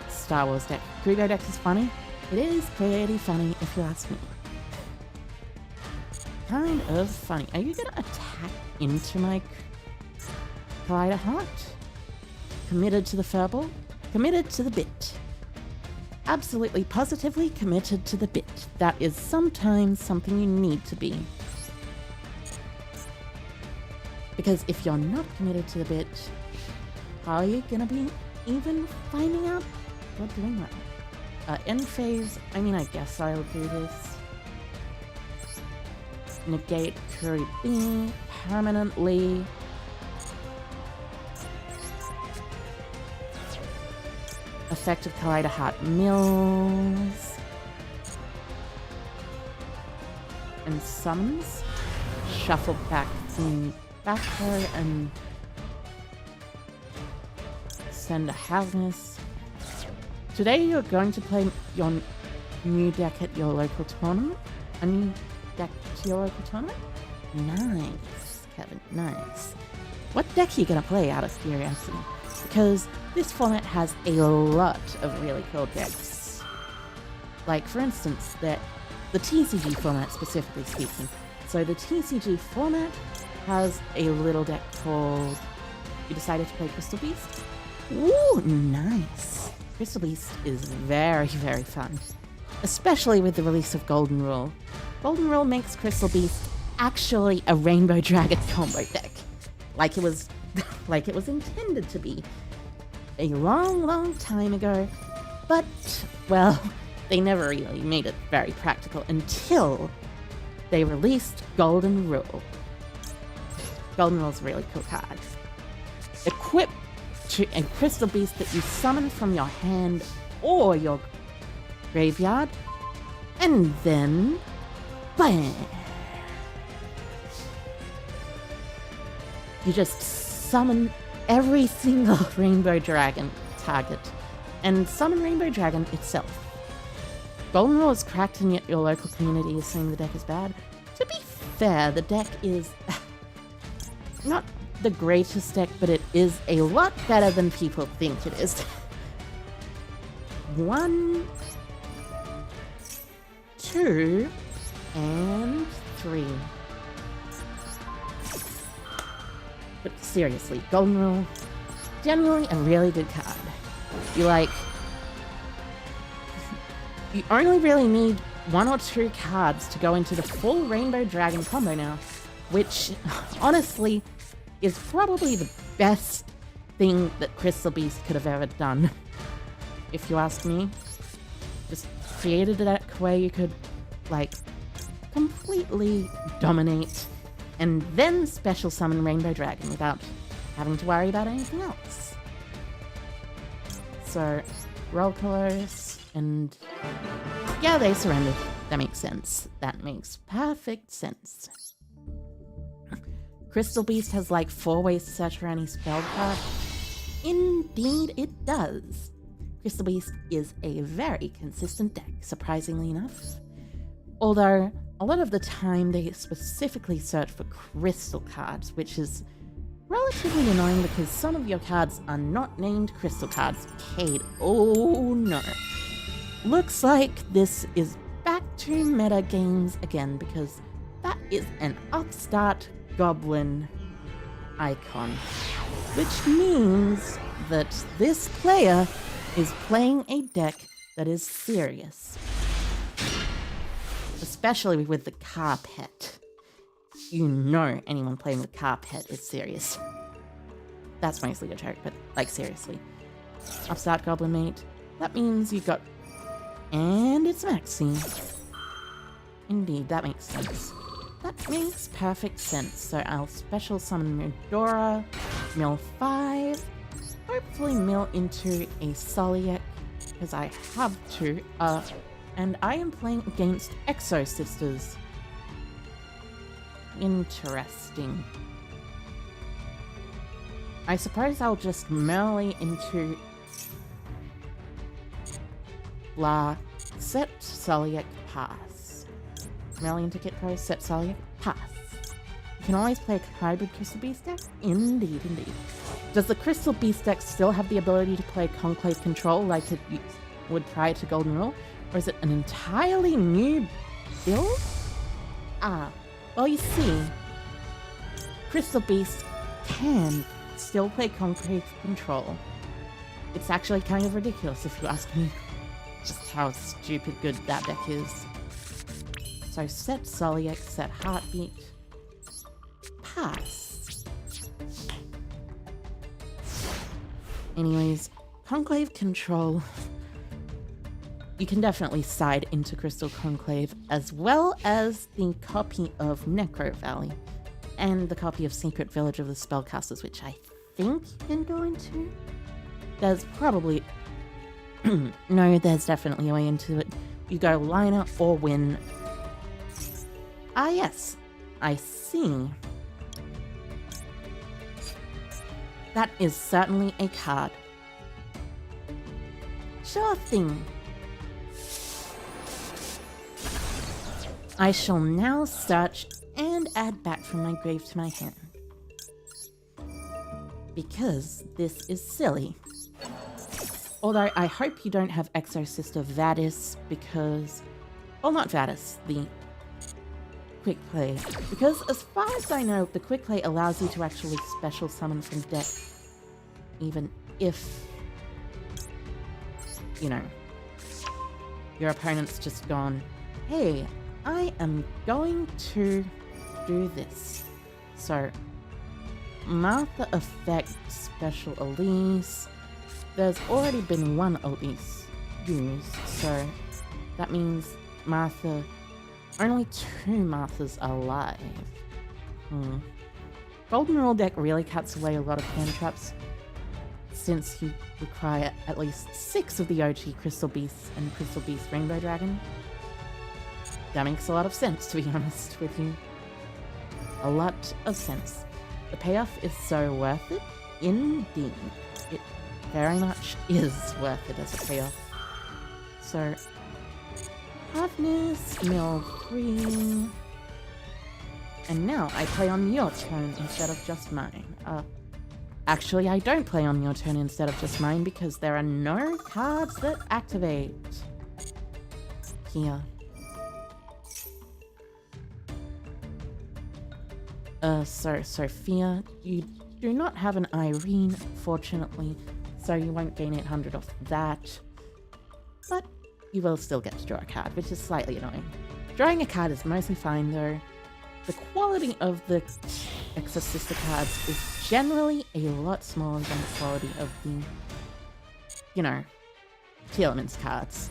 Speaker 1: Star Wars deck. Karibo deck is funny. It is pretty funny, if you ask me. Kind of funny. Are you gonna attack into my Collider Heart? Committed to the Furball? Committed to the bit. Absolutely, positively committed to the bit. That is sometimes something you need to be. Because if you're not committed to the bit, how are you gonna be even finding out you're doing well? End phase, I mean, I guess I'll do this. Negate Curry B permanently. Effective Collider Heart Mills. And summons. Shuffle back in back row and send a Havness. Today you're going to play your new deck at your local tournament? A new deck to your local tournament? Nice, Kevin, nice. What deck are you going to play, out of curiosity? Because this format has a lot of really cool decks. Like, for instance, the TCG format, specifically speaking. So the TCG format has a little deck called... You decided to play Crystal Beast? Ooh, nice. Crystal Beast is very, very fun. Especially with the release of Golden Rule. Golden Rule makes Crystal Beast actually a Rainbow Dragon combo deck. Like it was intended to be a long, long time ago. But, well, they never really made it very practical until they released Golden Rule. Golden Rule's a really cool card. Equip to a Crystal Beast that you summon from your hand or your graveyard, and then bam! You just summon every single Rainbow Dragon target, and summon Rainbow Dragon itself. Golden Rule is cracked and yet your local community is saying the deck is bad. To be fair, the deck is not the greatest deck, but it is a lot better than people think it is. 1, 2, and 3. But seriously, Golden Rule, genuinely a really good card. You only really need 1 or 2 cards to go into the full Rainbow Dragon combo now, which, honestly, is probably the best thing that Crystal Beast could have ever done. If you ask me. Just created a deck where you could, completely dominate and then special summon Rainbow Dragon without having to worry about anything else. So, roll colors, and yeah, they surrendered. That makes sense. That makes perfect sense. Crystal Beast has 4 ways to search for any spell card. Indeed it does. Crystal Beast is a very consistent deck, surprisingly enough. Although, a lot of the time they specifically search for crystal cards, which is relatively annoying because some of your cards are not named crystal cards. Cade, oh no. Looks like this is back to meta games again because that is an upstart goblin icon, which means that this player is playing a deck that is serious. Especially with the car pet. You know anyone playing with car pet is serious. That's mostly a joke, but like seriously. Upstart goblin mate. That means you've got... And it's maxi. Indeed, that makes sense. That makes perfect sense. So I'll special summon Medora, mill 5, hopefully mill into a Soliek, because I have to, and I am playing against Exo Sisters. Interesting. I suppose I'll just melee into set Soliek pass. Melee into Kitpo, set Soliek pass. You can always play a hybrid Crystal Beast deck? Indeed, indeed. Does the Crystal Beast deck still have the ability to play Conclave Control like it would prior to Golden Rule? Or is it an entirely new build? Well you see, Crystal Beast can still play Conclave Control. It's actually kind of ridiculous if you ask me just how stupid good that deck is. So set Soliek, set Heartbeat, pass. Anyways, Conclave Control... You can definitely side into Crystal Conclave, as well as the copy of Necro Valley, and the copy of Secret Village of the Spellcasters, which I think you can go into. There's probably... No, there's definitely a way into it. You go liner or win. Ah yes, I see. That is certainly a card. Sure thing. I shall now search and add back from my grave to my hand. Because this is silly. Although I hope you don't have Exo Sister Vadis because... Well, not Vadis, the Quick Play. Because as far as I know, the Quick Play allows you to actually special summon from deck. Even if... You know... Your opponent's just gone, hey, I am going to do this. So, Martha Effect Special Elise. There's already been one Elise used, so that means Martha... Only 2 Marthas are alive. Golden Rule deck really cuts away a lot of hand traps, since you require at least 6 of the OG Crystal Beasts and Crystal Beast Rainbow Dragon. That makes a lot of sense, to be honest with you. A lot of sense. The payoff is so worth it. Indeed. It very much is worth it as a payoff. So, Hardness, mill 3. And now I play on your turn instead of just mine. Actually, I don't play on your turn instead of just mine because there are no cards that activate. Here. So Sophia, you do not have an Irene, fortunately, so you won't gain 800 off that. But you will still get to draw a card, which is slightly annoying. Drawing a card is mostly fine, though. The quality of the Exo Sister cards is generally a lot smaller than the quality of the, you know, Telemans cards.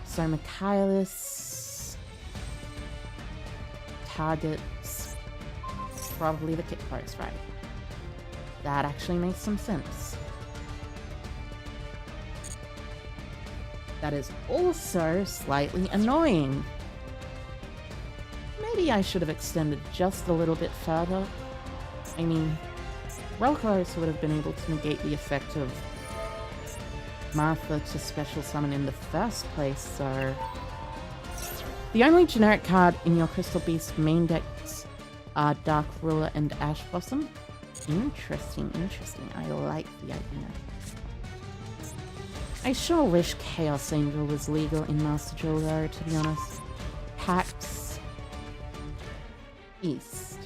Speaker 1: So Michaelis targets probably the Kit Forest, right? That actually makes some sense. That is also slightly annoying. Maybe I should have extended just a little bit further. I mean, Rolkaros would have been able to negate the effect of Martha to special summon in the first place, so The only generic card in your Crystal Beast main decks are Dark Ruler and Ash Blossom. Interesting, interesting. I like the idea. I sure wish Chaos Angel was legal in Master Duel though, to be honest. PAX East.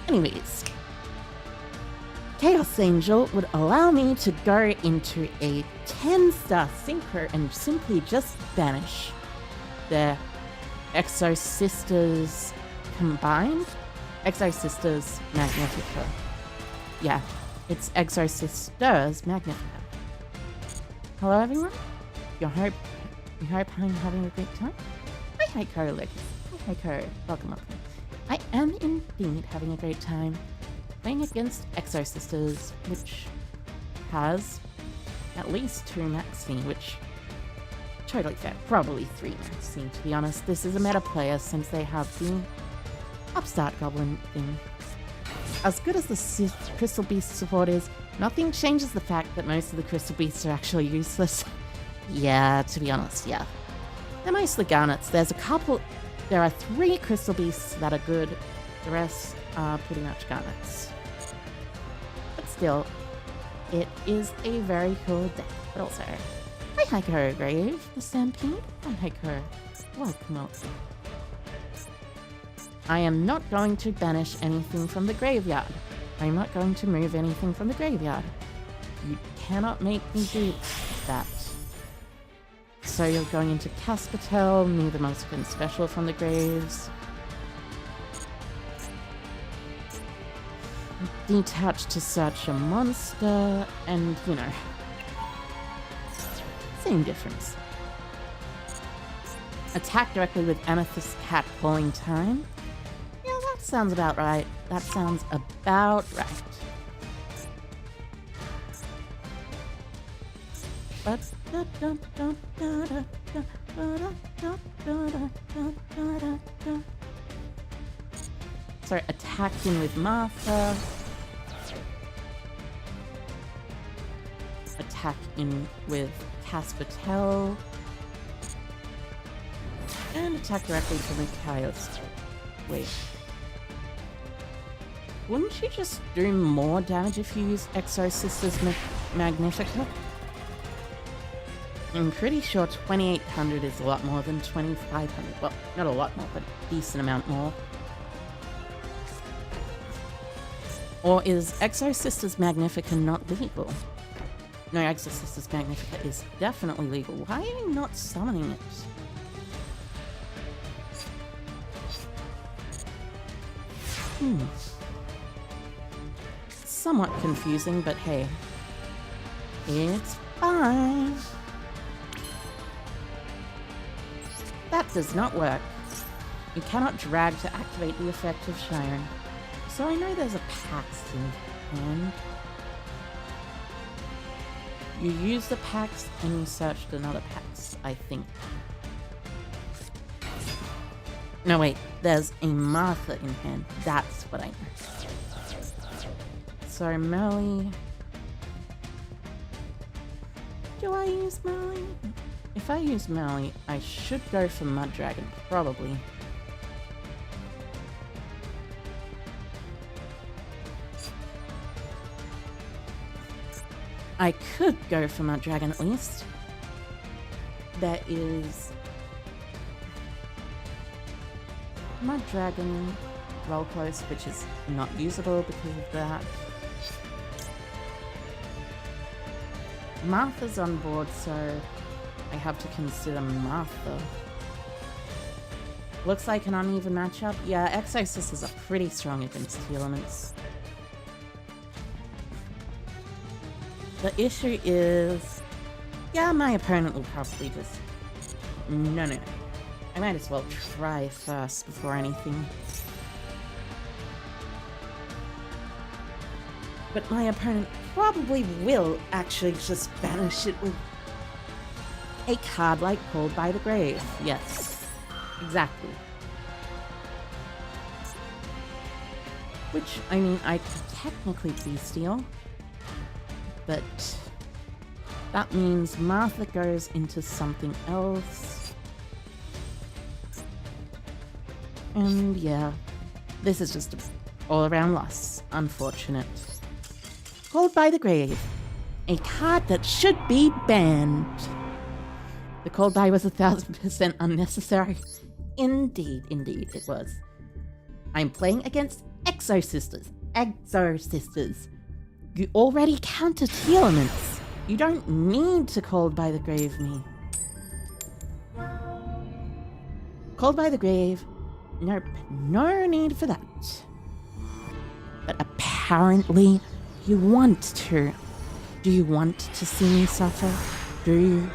Speaker 1: Anyways, Chaos Angel would allow me to go into a 10-star synchro and simply just banish their Exo Sisters combined. Exo Sisters Magnifica. Yeah, it's Exo Sisters Magnifica. Hello everyone. We hope I'm having a great time. Hi Heiko, Lucas. Hi Heiko. Welcome. I am indeed having a great time playing against Exo Sisters, which has at least 2 Maxi, which totally fair. Probably 3 Maxi, to be honest. This is a meta player since they have the Upstart Goblin thing. As good as the Crystal Beast support is, nothing changes the fact that most of the Crystal Beasts are actually useless. Yeah, to be honest, yeah. They're mostly Garnets. There are 3 Crystal Beasts that are good. The rest are pretty much Garnets. But still, it is a very cool deck. But also, hi Heiko Grave, the Stampede. Hi Heiko. Welcome. I am not going to banish anything from the graveyard. I'm not going to move anything from the graveyard. You cannot make me do that. So you're going into Caspatel, move the Mexican Special from the graves. Detach to search a monster, and, you know, same difference. Attack directly with Amethyst Cat Calling Time. Yeah, that sounds about right. That sounds about right. But so attacking with Martha. Attack in with Caspatel. And attack directly to the Chaos. Wait. Wouldn't you just do more damage if you use Exo Sisters Magnifica? I'm pretty sure 2800 is a lot more than 2500. Well, not a lot more, but a decent amount more. Or is Exo Sisters Magnifica not legal? No, Exo Sisters Magnifica is definitely legal. Why are you not summoning it? Somewhat confusing, but hey, it's fine. That does not work. You cannot drag to activate the effect of Sharon. So I know there's a Pax in hand. You use the Pax and you searched another Pax, I think. No wait, there's a Martha in hand. That's what I know. So Melly. Do I use Melly? If I use Melly, I should go for Mud Dragon, probably. I could go for Mud Dragon at least. There is Mud Dragon, Roll Close, which is not usable because of that. Martha's on board, so I have to consider Martha. Looks like an uneven matchup. Yeah, Exo Sisters are pretty strong against the elements. The issue is, yeah, my opponent will probably just... No. I might as well try first before anything. But my opponent probably will actually just banish it with a card like Called by the Grave. Yes, exactly. Which, I mean, I could technically Bestial, but that means Martha goes into something else. And yeah, this is just all-around loss. Unfortunate. Called by the Grave. A card that should be banned. The called by was 1000% unnecessary. Indeed it was. I'm playing against Exo-Sisters. Exo-Sisters. You already counter Telements. You don't need to Called by the Grave me. Called by the Grave. Nope, no need for that. But apparently you want to. Do you want to see me suffer? Do you?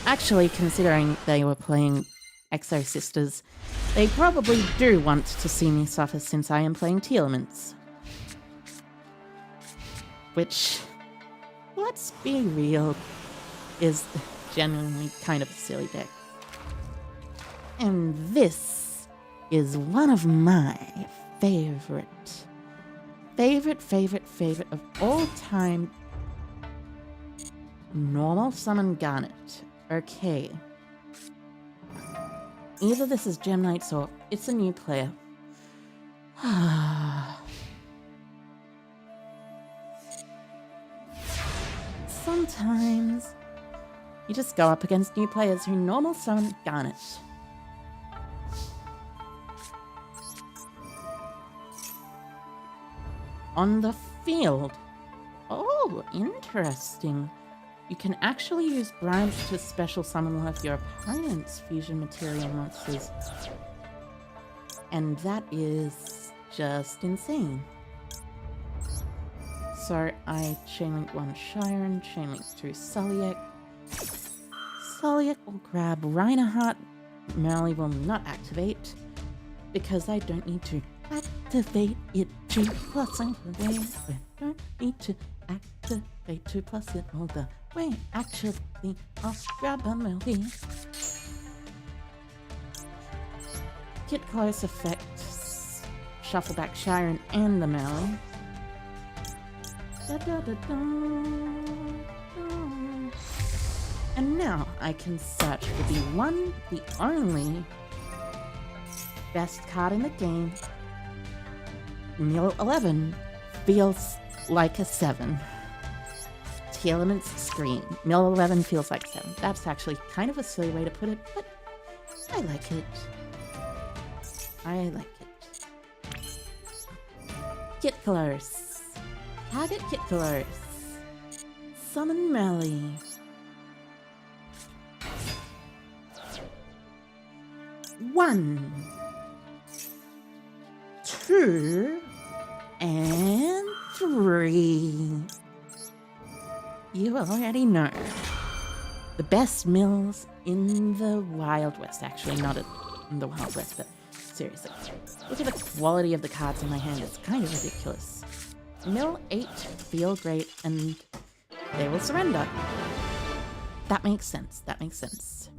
Speaker 1: Actually, considering they were playing Exo-Sisters, they probably do want to see me suffer since I am playing Telements. Which, let's be real, is genuinely kind of a silly deck. And this is one of my favorite of all time. Normal Summon Garnet. Okay. Either this is Gem Knights or it's a new player. Sometimes you just go up against new players who normal summon Garnet. On the field. Oh, interesting. You can actually use Branch to special summon one of your opponent's fusion material monsters. And that is just insane. So I chainlink one Chiron, chainlink 2 Sulliek. Sulliek will grab Reinhardt. Merely will not activate because I don't need to activate it 2 plus all the way. I don't need to activate 2 plus it all the way. Actually, I'll grab a Melody. Get close effects. Shuffle back Chiron and the Melody. And now I can search for the one, the only best card in the game. Mill 11 feels like a 7. Telements Scream. Mill 11 feels like 7. That's actually kind of a silly way to put it, but I like it. I like it. Get close. Target Get close. Summon Melly. One, 2, and 3. You already know. The best mills in the Wild West. Actually, not in the Wild West, but seriously. Look at the quality of the cards in my hand. It's kind of ridiculous. Mill 8 feel great, and they will surrender. That makes sense. That makes sense.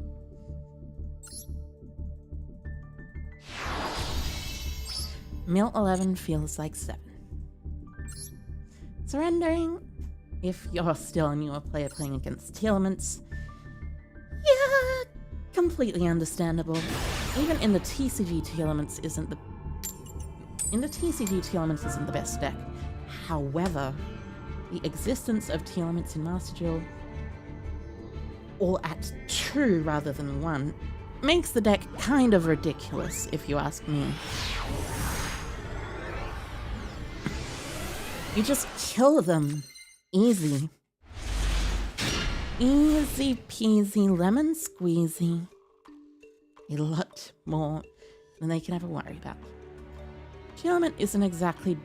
Speaker 1: Mill 11 feels like 7. Surrendering, if you're still a newer player playing against Telements, yeah, completely understandable. Even in the TCG, Telements isn't the best deck. However, the existence of Telements in Master Duel, all at 2 rather than 1, makes the deck kind of ridiculous, if you ask me. You just kill them. Easy. Easy peasy lemon squeezy. A lot more than they can ever worry about. Telement isn't exactly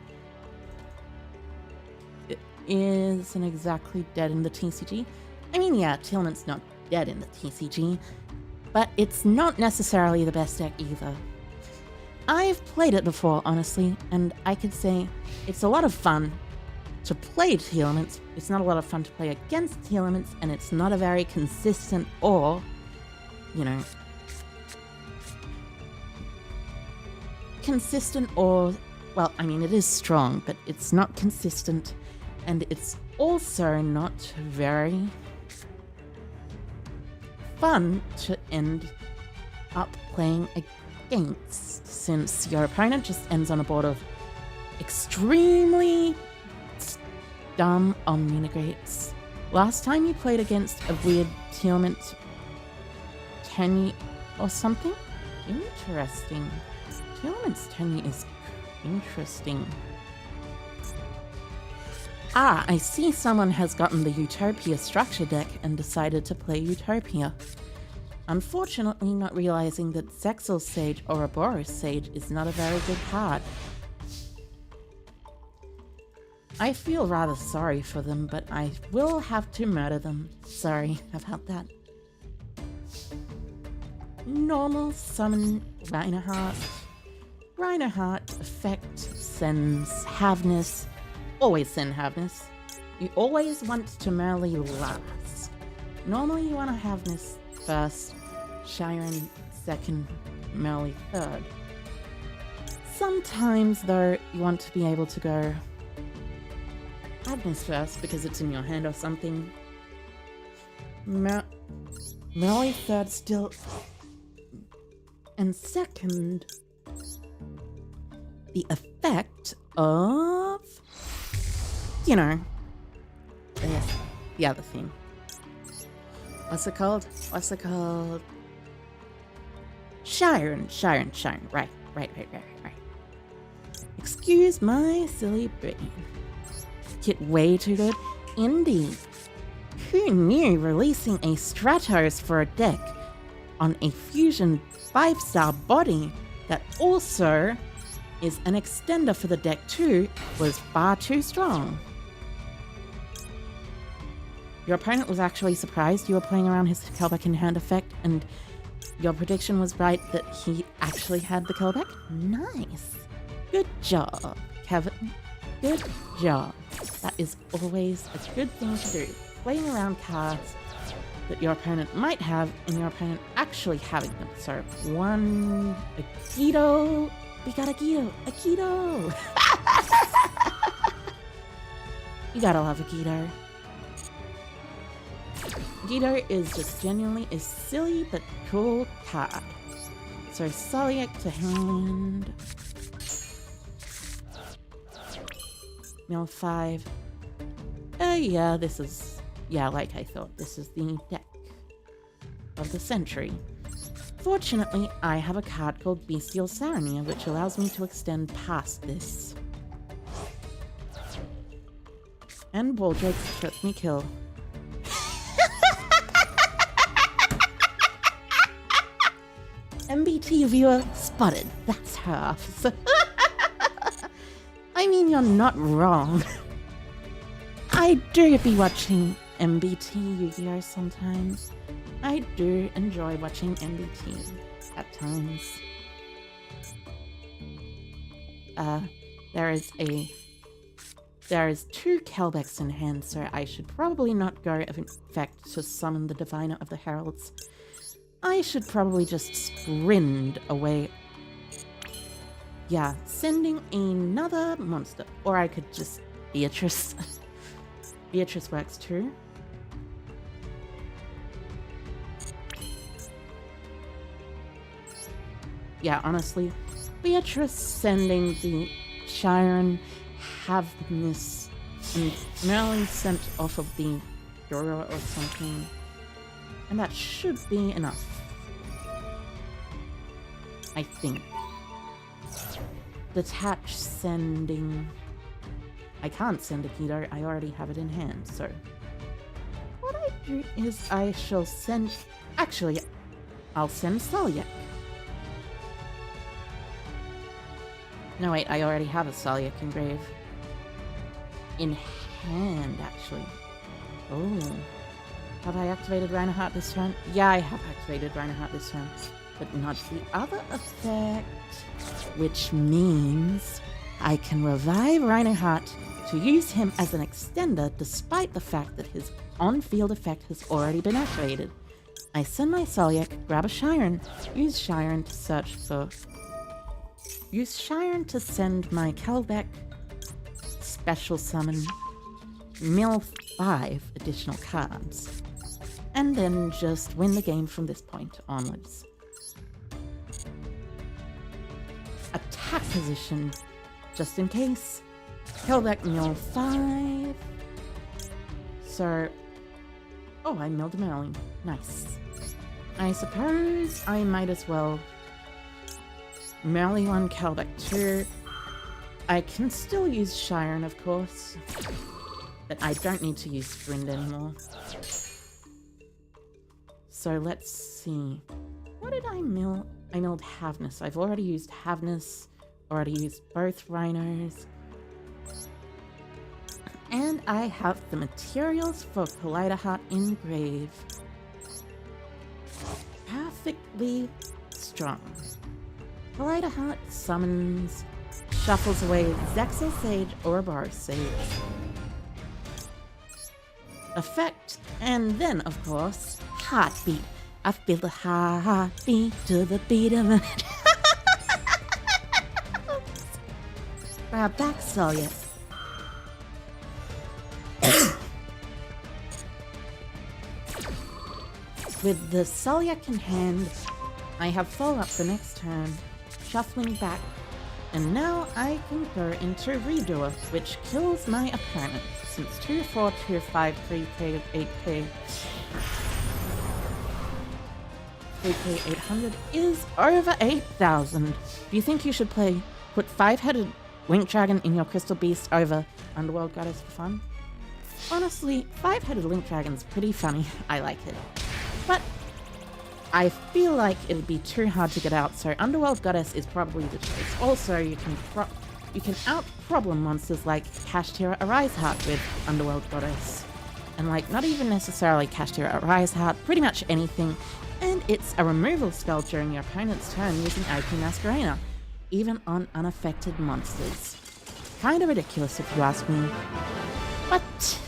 Speaker 1: dead in the TCG. I mean, yeah, Telement's not dead in the TCG, but it's not necessarily the best deck either. I've played it before, honestly, and I could say it's a lot of fun to play Telements. It's not a lot of fun to play against Telements, and it's not a very consistent or, well, I mean, it is strong, but it's not consistent, and it's also not very fun to end up playing against, since your opponent just ends on a board of extremely dumb omni-negates. Last time you played against a weird Tealment Tenny or something? Interesting. Tealment's Tenny is interesting. Ah, I see someone has gotten the Utopia structure deck and decided to play Utopia. Unfortunately, not realizing that Zexal Sage or Ouroboros Sage is not a very good card. I feel rather sorry for them, but I will have to murder them. Sorry about that. Normal summon Reinhardt. Reinhardt effect sends Havness. Always send Havness. You always want to melee last. Normally you want to Havness first, Shiren second, melee third. Sometimes though, you want to be able to go Havness first because it's in your hand or something. Melee third still. And second, the effect of, you know, the other thing. What's it called? Shiren. Right. Excuse my silly brain. Get way too good. Indeed. Who knew releasing a Stratos for a deck on a Fusion 5-star body that also is an extender for the deck too was far too strong? Your opponent was actually surprised you were playing around his Kelbeck in hand effect, and your prediction was right that he actually had the Kelbeck? Nice. Good job, Kevin. Good job. That is always a good thing to do. Playing around cards that your opponent might have and your opponent actually having them. So, one Akito. We got Akito. You gotta love Akito. Akito is just genuinely a silly but cool card. So Soliak to hand. Mill 5. Yeah, this is... Yeah, like I thought, this is the deck of the century. Fortunately, I have a card called Bestial Saramir, which allows me to extend past this. And Baldrake lets me kill. MBT viewer spotted. That's half. I mean, you're not wrong. I do be watching MBT Yu-Gi-Oh! Sometimes. I do enjoy watching MBT at times. There is 2 Kelbecks in hand, so I should probably not go in fact to summon the Diviner of the Heralds. I should probably just sprint away. Yeah, sending another monster. Or I could just Beatrice. Beatrice works too. Yeah, honestly, Beatrice sending the Shiren Havness and merely sent off of the Dora or something. And that should be enough. I think. Detach sending... I can't send a Keto, I already have it in hand, so... What I do is I shall send... Actually, I'll send Solyak. No wait, I already have a Solyak engrave. In hand, actually. Oh. Have I activated Reinhardt this turn? Yeah, I have activated Reinhardt this turn. But not the other effect. Which means I can revive Reinhardt to use him as an extender despite the fact that his on-field effect has already been activated. I send my Solyak, grab a Shiren, use Shiren to search for... Use Shiren to send my Kelbeck, special summon, mill 5 additional cards, and then just win the game from this point onwards. attack position, just in case. Hellback mill 5. So, oh, I milled a Merlin. Nice. I suppose I might as well Merlin 1, Hellback 2. I can still use Shiren, of course, but I don't need to use Sprint anymore. So let's see. What did I mill? I milled Havnus. I've already used Havnus, already used both Rhinos. And I have the materials for Collider Heart Engrave. Perfectly strong. Collider Heart summons, shuffles away Zexal Sage or Boros Sage. Effect, and then, of course, Heartbeat. I feel the heartbeat to the beat of it. Grab back, Solya. With the Solyak in hand, I have follow-up the next turn, shuffling back, and now I can go into Redoer, which kills my opponent, since 2, 4, 2, 5, 3k, 8k, 3k 800 is over 8,000. Do you think you should put 5-headed Link Dragon in your Crystal Beast over Underworld Goddess for fun? Honestly, 5-headed Link Dragon's pretty funny. I like it. But I feel like it'd be too hard to get out, so Underworld Goddess is probably the choice. Also, you can out-problem monsters like Kashtira Arise Heart with Underworld Goddess. And like, not even necessarily Kashtira Arise Heart, pretty much anything. And it's a removal spell during your opponent's turn using AP Masquerena, even on unaffected monsters. Kinda ridiculous if you ask me. But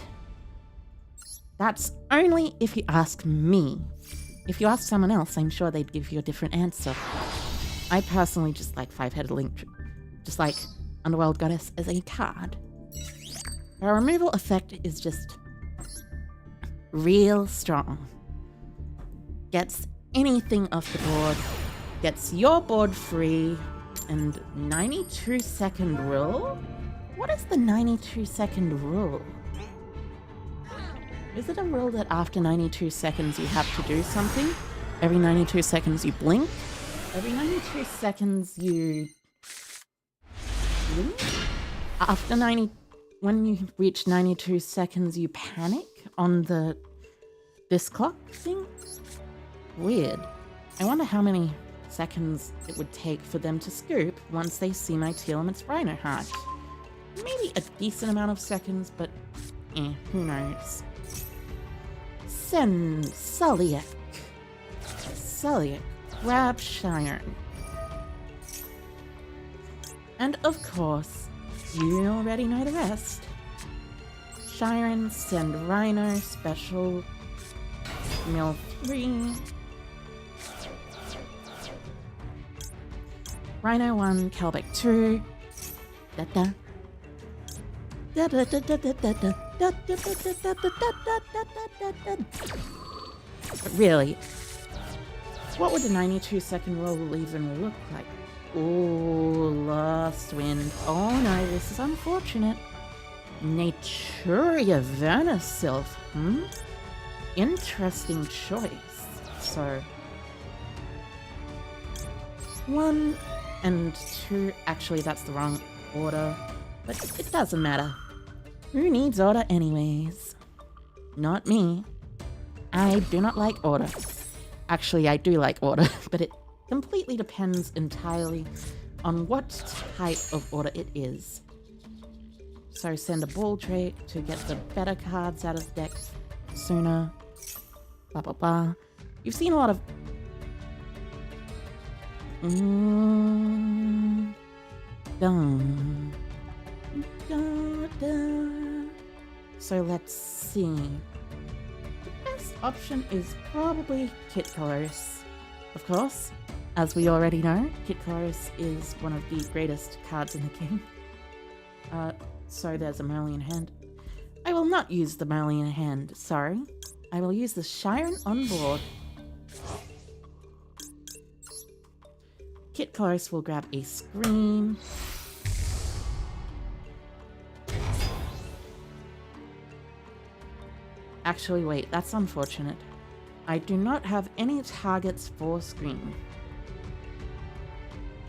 Speaker 1: that's only if you ask me. If you ask someone else, I'm sure they'd give you a different answer. I personally just like 5-headed Link, just like Underworld Goddess as a card. Her removal effect is just real strong. Gets anything off the board, gets your board free, and 92-second rule? What is the 92-second rule? Is it a rule that after 92 seconds you have to do something? Every 92 seconds you blink? Every 92 seconds you blink? When you reach 92 seconds you panic on this clock thing? Weird. I wonder how many seconds it would take for them to scoop once they see my Telements Rhino Heart. Maybe a decent amount of seconds, but who knows. Send Solyak. Solyak, grab Shiren. And of course, you already know the rest. Shiren, send Rhino, special, mill 3. Rhino 1, Kelbeck 2. Da-da. But really, what would a 92-second roll even look like? Oh, Lost Wind. Oh no, this is unfortunate. Naturia Vernisylph. Interesting choice. So, 1 and 2. Actually, that's the wrong order. But it doesn't matter. Who needs order anyways? Not me. I do not like order. Actually, I do like order, but it completely depends entirely on what type of order it is. So send a Ball Drake to get the better cards out of deck sooner. Blah blah blah. You've seen a lot of dun. So let's see. The best option is probably Kit Colorus. Of course, as we already know, Kit Colorus is one of the greatest cards in the game. So there's a Merlin in hand. I will not use the Merlin in hand, sorry. I will use the Shiren on board. Kit Close will grab a Scream. Actually, wait, that's unfortunate. I do not have any targets for Scream.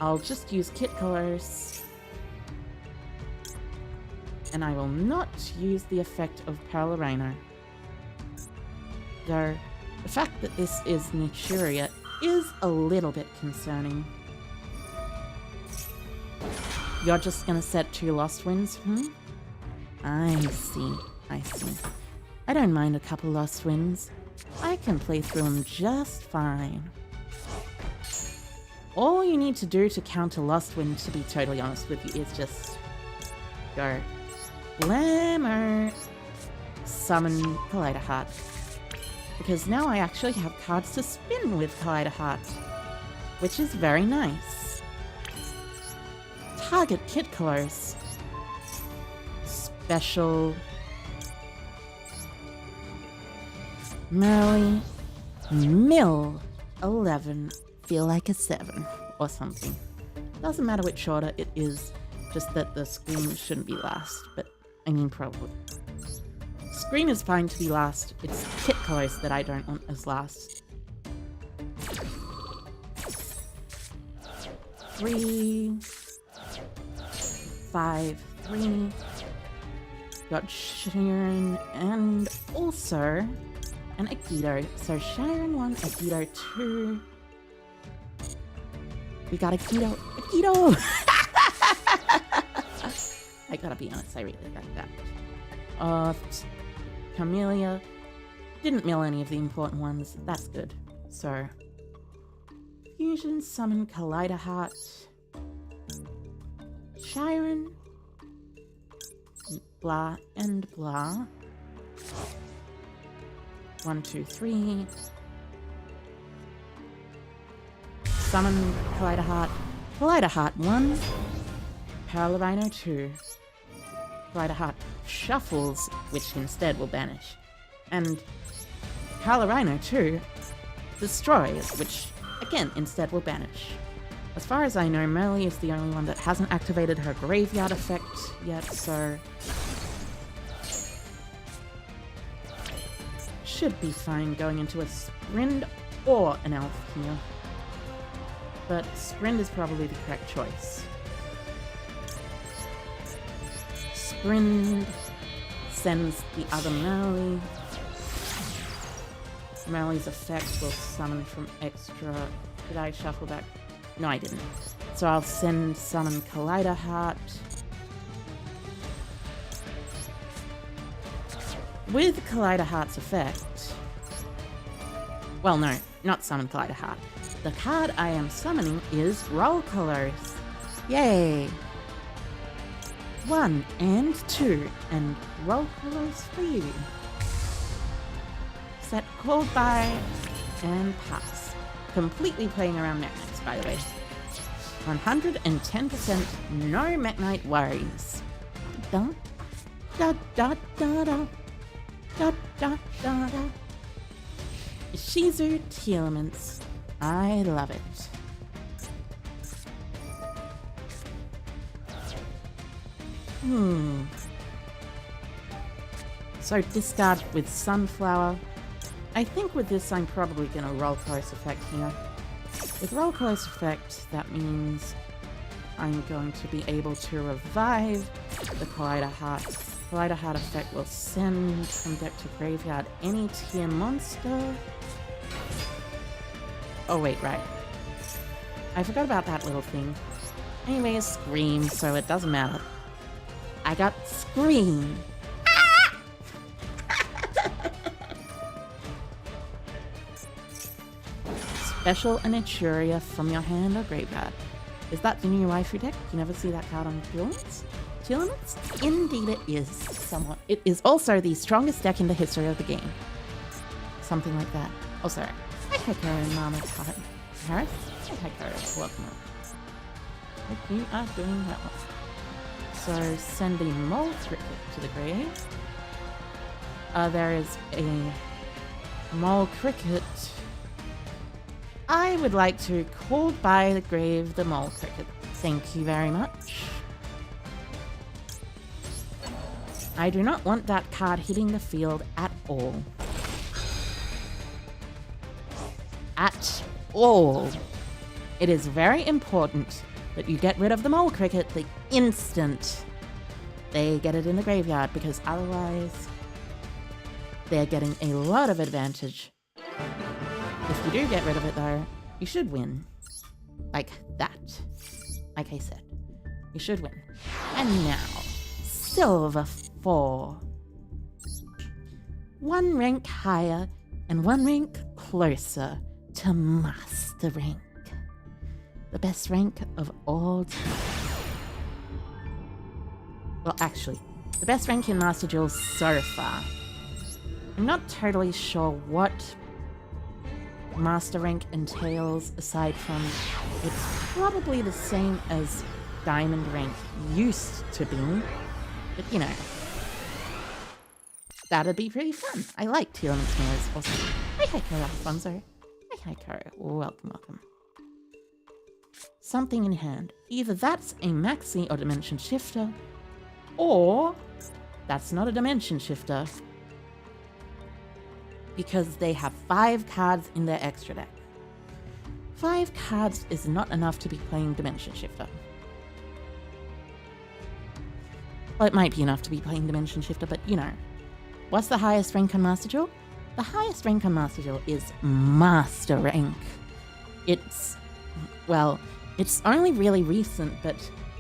Speaker 1: I'll just use Kit Close. And I will not use the effect of Paralorino. Though, the fact that this is Naturia is a little bit concerning. You're just gonna set 2 Lost Winds, I see, I see. I don't mind a couple Lost Winds. I can play through them just fine. All you need to do to counter Lost Wind, to be totally honest with you, is just go Glamour, summon Collider Heart. Because now I actually have cards to spin with Collider Heart, which is very nice. Target Kit Close. Special Merrily Mill 11. Feel like a 7 or something. Doesn't matter which order it is, just that the Scream shouldn't be last, but I mean probably. Scream is fine to be last, it's Kit Close that I don't want as last. 3, 5, 3. Got Sharon and also an Agito. So Sharon 1, Agito 2. We got Agito. Agito! I gotta be honest, I really like that. Camellia. Didn't mill any of the important ones. That's good. So, Fusion, Summon, Collider Heart. Sharon. Blah and blah. 1, 2, 3. Summon Collider Heart. Collider Heart 1. Paralorino 2. Collider Heart shuffles, which instead will banish. And Paralorino 2 destroys, which again instead will banish. As far as I know, Merrily is the only one that hasn't activated her graveyard effect yet, so should be fine going into a Sprind or an Elf here. But Sprind is probably the correct choice. Sprind sends the other Merrily. Merrily's effect will summon from extra. Did I shuffle back? No, I didn't. So I'll summon Collider Heart. With Collider Heart's effect... Well, no, not summon Collider Heart. The card I am summoning is Roll Colors. Yay! 1 and 2, and Roll Colors for you. Set called by and pass. Completely playing around Mech Knights, by the way. 110% no Mech Knight worries. Da da da da da da da da da. Shizu Telements. I love it. So discard with Sunflower. I think with this I'm probably going to Roll Close effect here. With Roll Close effect, that means I'm going to be able to revive the Collider Heart. Collider Heart effect will send from deck to graveyard any tier monster. Oh wait, right. I forgot about that little thing. Anyways, Scream, so it doesn't matter. I got Scream. Ah! Special Anaturia from your hand or graveyard. Is that the new waifu deck? You never see that card on Duels? Indeed it is, somewhat. It is also the strongest deck in the history of the game. Something like that. Oh, sorry. Hi, Heiko and Mama Harris. Hi, Heiko. Welcome up. Hope you are doing well. So, sending Mole Cricket to the grave. There is a Mole Cricket. I would like to call by the grave the mole cricket. Thank you very much. I do not want that card hitting the field at all. At all. It is very important that you get rid of the mole cricket the instant they get it in the graveyard, because otherwise they're getting a lot of advantage. If you do get rid of it though, you should win. Like that. Like I said, you should win. And now, Silver 4. 1 rank higher and 1 rank closer to Master rank. The best rank of all time. Well, actually, the best rank in Master Duel so far. I'm not totally sure what Master rank entails aside from it's probably the same as Diamond rank used to be. But you know, that'd be pretty fun. I like Telemix Mirrors also. Hi Heiko, Alfonso. Hi Heiko, welcome, welcome. Something in hand. Either that's a maxi or dimension shifter, or that's not a dimension shifter because they have 5 cards in their extra deck. 5 cards is not enough to be playing dimension shifter. Well, it might be enough to be playing dimension shifter, but you know. What's the highest rank on Master Duel? The highest rank on Master Duel is Master rank. It's, well, it's only really recent, but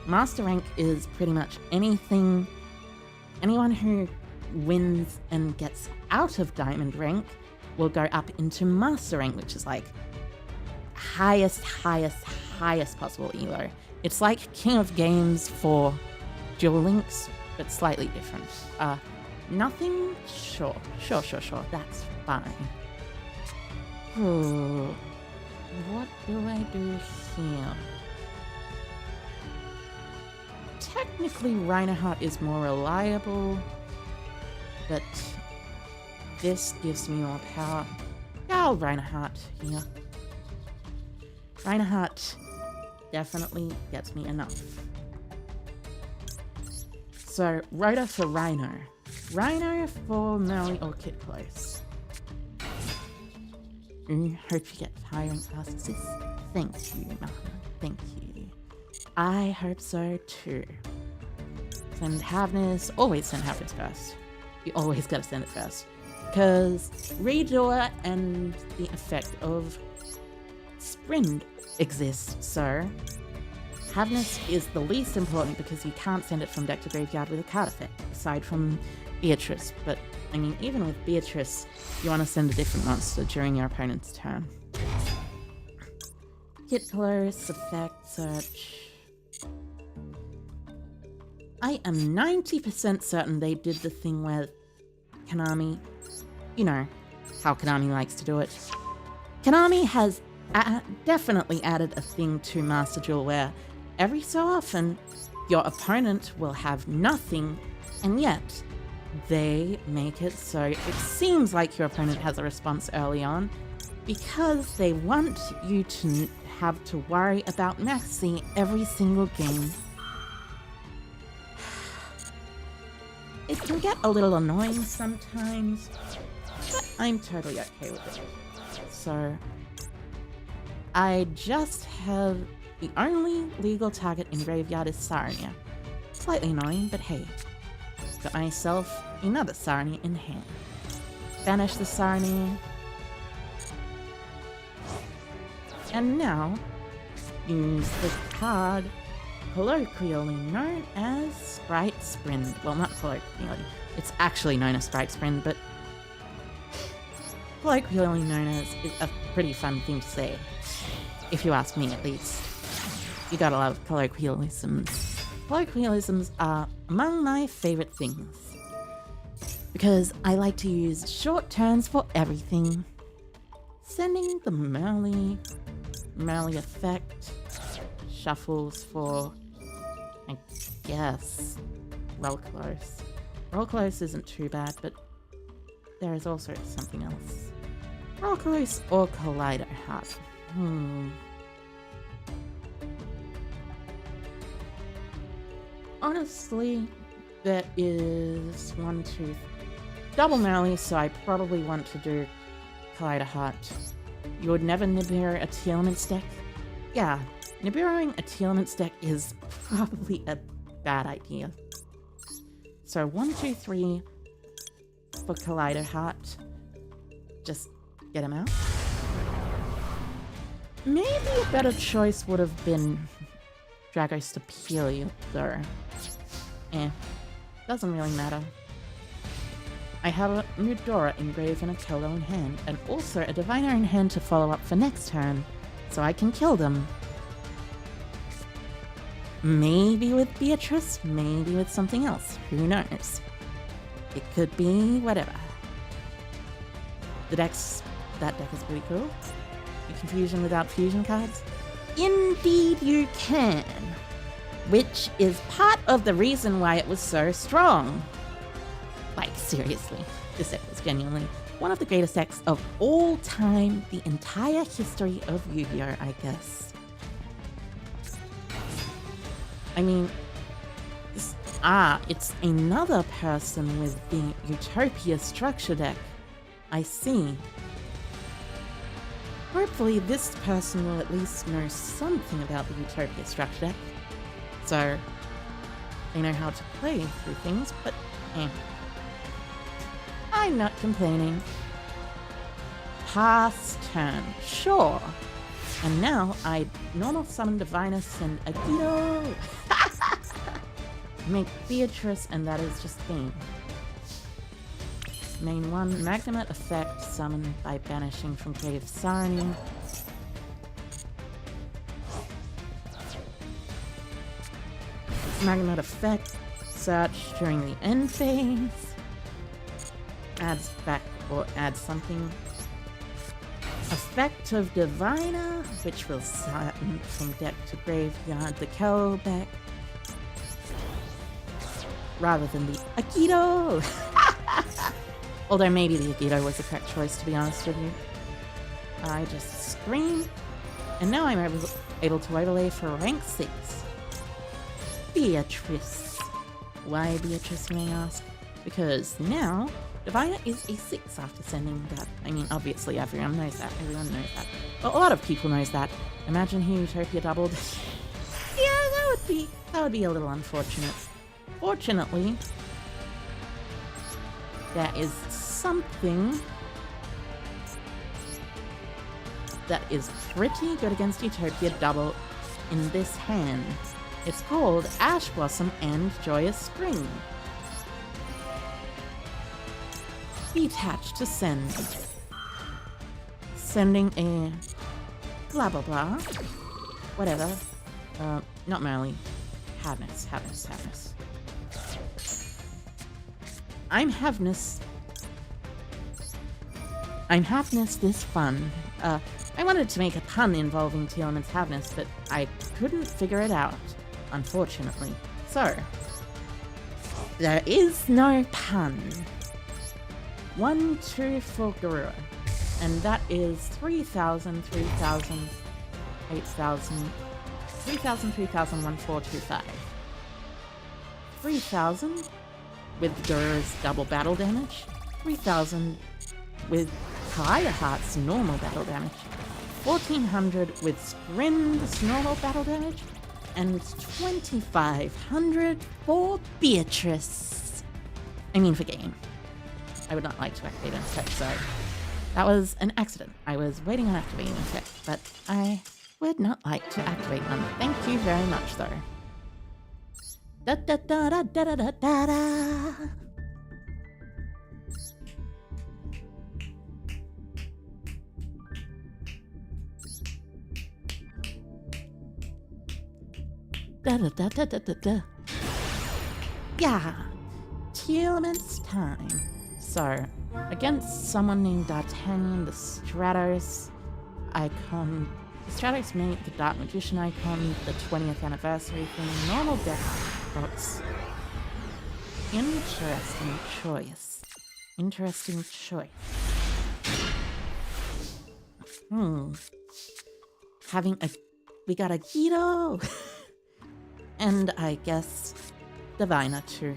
Speaker 1: Master rank is pretty much anyone who wins and gets out of Diamond rank will go up into Master rank, which is like highest possible elo. It's like King of Games for Duel Links, but slightly different. Nothing? Sure, that's fine. What do I do here? Technically, Reinhardt is more reliable, but this gives me more power. Yeah, Reinhardt here. Reinhardt definitely gets me enough. So, Rhoda for Rhino. Rhino for Maui or Kit Close. Hope you get high rank fast assist. Thank you, Mahana. Thank you. I hope so too. Send Havness. Always send Havness first. You always gotta send it first. Because Redoer and the effect of Sprint exists, so Havness is the least important because you can't send it from deck to graveyard with a card effect, aside from Beatrice. But, I mean, even with Beatrice, you want to send a different monster during your opponent's turn. Get close, effect, search. I am 90% certain they did the thing where Konami, you know how Konami likes to do it. Konami has definitely added a thing to Master Duel where every so often your opponent will have nothing, and yet they make it so it seems like your opponent has a response early on because they want you to have to worry about Maxi every single game. It can get a little annoying sometimes, but I'm totally okay with it. So, I just have the only legal target in graveyard is Sarnia. Slightly annoying, but hey. Got myself another Sarnia in hand. Banish the Sarnia. And now, use the card colloquially known as Sprite Sprint. Well, not colloquially. It's actually known as Sprite Sprint, but colloquially known as is a pretty fun thing to say. If you ask me, at least. You gotta love colloquialisms. Colloquialisms are among my favorite things. Because I like to use short turns for everything. Sending the Merly effect. Shuffles for, I guess, Roll Close. Roll Close isn't too bad, but there is also something else. Roll Close or Collider Heart. Honestly, there is 1, 2, double melee, so I probably want to do Collider Heart. You would never Nibiru a Telements deck? Yeah, Nibiruing a Telements deck is probably a bad idea. So 1, 2, 3 for Collider Heart. Just get him out. Maybe a better choice would have been Dragos Stapelia, though. Doesn't really matter. I have a Mudora engraved and a Kolo in hand, and also a Diviner in hand to follow up for next turn, so I can kill them. Maybe with Beatrice, maybe with something else, who knows? It could be whatever. That deck is pretty cool. You can fusion without fusion cards? Indeed you can! Which is part of the reason why it was so strong. Like, seriously, this deck was genuinely one of the greatest decks of all time, the entire history of Yu-Gi-Oh, I guess. I mean, it's another person with the Utopia structure deck. I see. Hopefully this person will at least know something about the Utopia structure deck. So, they know how to play through things, but I'm not complaining. Pass turn, sure. And now I normal summon Divinus and Agito. Make Beatrice, and that is just game. Main 1, Magnemite effect summoned by banishing from Grave Sarni. Magnemite effect, search during the end phase. Adds back or adds something. Effect of Diviner, which will summon from deck to graveyard the Kelbeck. Rather than the Agito! Although maybe the Agito was the correct choice, to be honest with you. I just scream, and now I'm able to overlay for rank 6. Beatrice. Why Beatrice, you may ask? Because now, Diviner is a 6 after sending that. I mean, obviously everyone knows that. Everyone knows that. Well, a lot of people knows that. Imagine he Utopia doubled. Yeah, that would be a little unfortunate. Fortunately, there is something that is pretty good against Utopia double in this hand. It's called Ash Blossom and Joyous Spring. Detach to send. Sending a blah blah blah. Whatever. Not Merely. Havness. I'm Havness this fun. I wanted to make a pun involving Telements Havness, but I couldn't figure it out, unfortunately. So, there is no pun. 1, 2 for Garura. And that is 3,000, 3,000, 8,000, 3,000, 3,000, 1, 4, 2, 5. 3,000 with Garura's double battle damage. 3,000 with Collider Heart's normal battle damage. 1,400 with Scrim's normal battle damage. And 2,500 for Beatrice. I mean for game. I would not like to activate an effect, so that was an accident. I was waiting on activating an effect, but I would not like to activate one. Thank you very much, though. Da da da da da da da da da. Da da da da da da da. Yeah, Telements time. So, against someone named D'Artagnan, the Stratos icon. The Stratos made the Dark Magician icon, the 20th anniversary thing, normal deck box. Interesting choice. We got a Guido! And I guess Divina too.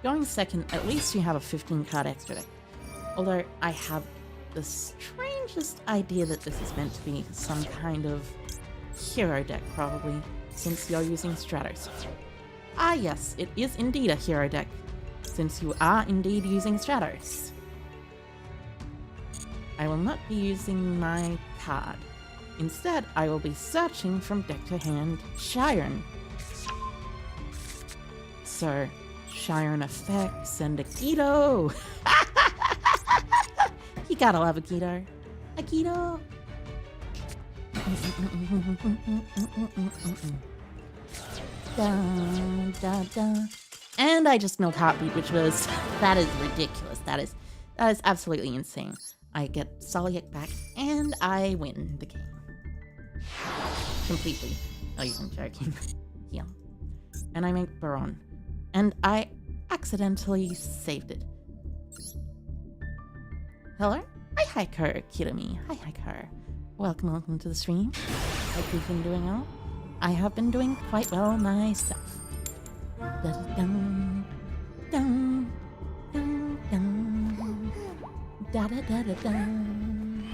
Speaker 1: Going second, at least you have a 15 card extra deck. Although I have the strangest idea that this is meant to be some kind of hero deck probably, since you're using Stratos. Ah yes, it is indeed a hero deck, since you are indeed using Stratos. I will not be using my card. Instead, I will be searching from deck to hand Shiren. So, Shiren effects and a Guido! You gotta love a Guido. A Guido! Da, da, da. And I just milled Heartbeat, which was... that is ridiculous. That is absolutely insane. I get Soliak back, and I win the game. Completely. Oh, you're joking. Yeah. And I make Baron. And I accidentally saved it. Hello? Hi, Hiker Kirami. Hi, Hiker. Welcome to the stream. Hope you've been doing well. I have been doing quite well myself. Da-da-dum, dum, dum, dum. Da-da-da-da-dum.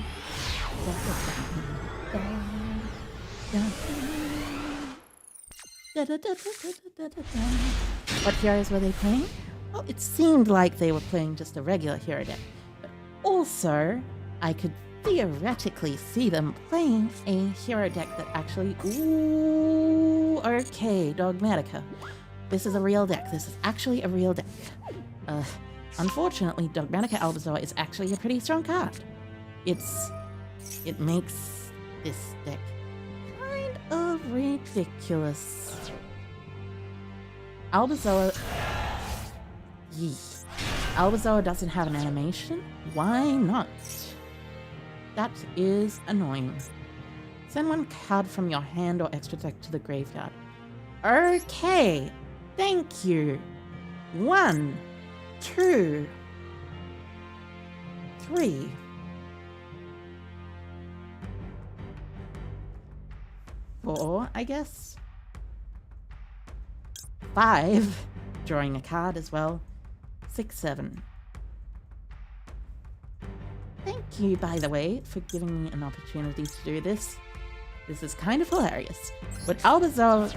Speaker 1: Da-da-da-da-da-da-da-da. What heroes were they playing? Well, it seemed like they were playing just a regular hero deck. But also, I could theoretically see them playing a hero deck that actually... Ooh, okay, Dogmatica. This is a real deck. This is actually a real deck. Unfortunately, Dogmatica Albazoa is actually a pretty strong card. It makes this deck kind of ridiculous. Albazoa... Yee. Albazoa doesn't have an animation? Why not? That is annoying. Send one card from your hand or extra deck to the graveyard. Okay, thank you. 1, 2, 3. 4, I guess. 5, drawing a card as well. 6, 7. Thank you, by the way, for giving me an opportunity to do this. This is kind of hilarious. Would Albazoa's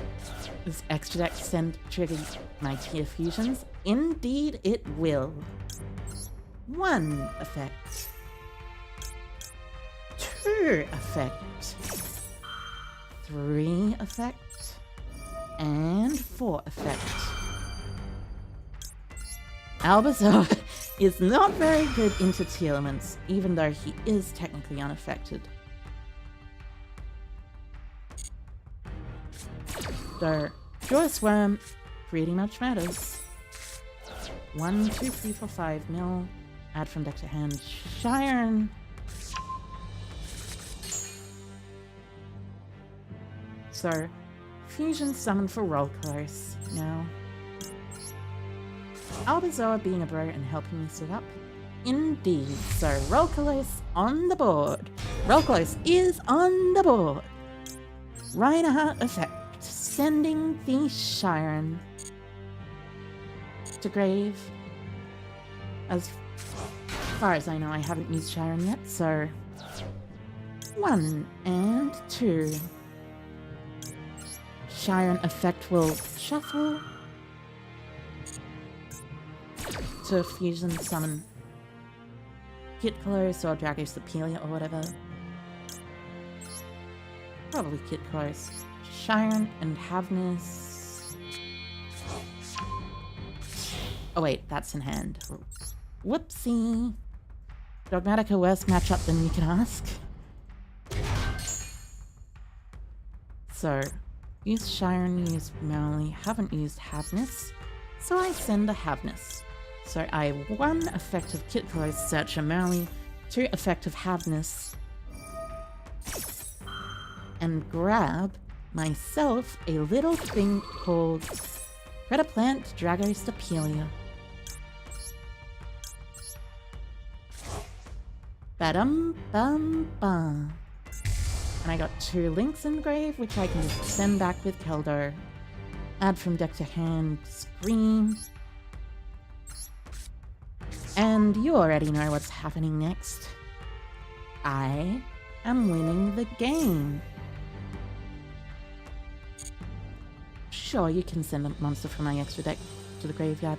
Speaker 1: extra deck send trigger my tier fusions? Indeed it will. 1 effect. 2 effect. 3 effect. And 4 effect. Albazoa is not very good into Telements, even though he is technically unaffected. So, Draw Swarm pretty much matters. 1, 2, 3, 4, 5 mil. Add from deck to hand. Shiren. So, Fusion summon for roll colors now. Albazoa being a bro and helping me sit up? Indeed. So, Rolkalos on the board. Rolkalos is on the board. Reinhardt effect. Sending the Shiren to grave. As far as I know, I haven't used Shiren yet, so 1 and 2. Shiren effect will shuffle to fusion summon Kit Close or Dragos Apelia or whatever. Probably Kit Close. Shiren and Havness. Oh wait, that's in hand. Whoopsie. Dogmatica worse matchup than you can ask. So, use Shiren, use Merrily, haven't used Havness, so I send a Havness. So I 1 effective Kit Close Searcher Merrily, 2 effective Havness, and grab myself a little thing called Predaplant Dragos Apelia. Badum bum bum. And I got 2 links in the grave, which I can just send back with Keldo. Add from deck to hand, scream. And you already know what's happening next. I am winning the game. Sure, you can send a monster from my extra deck to the graveyard.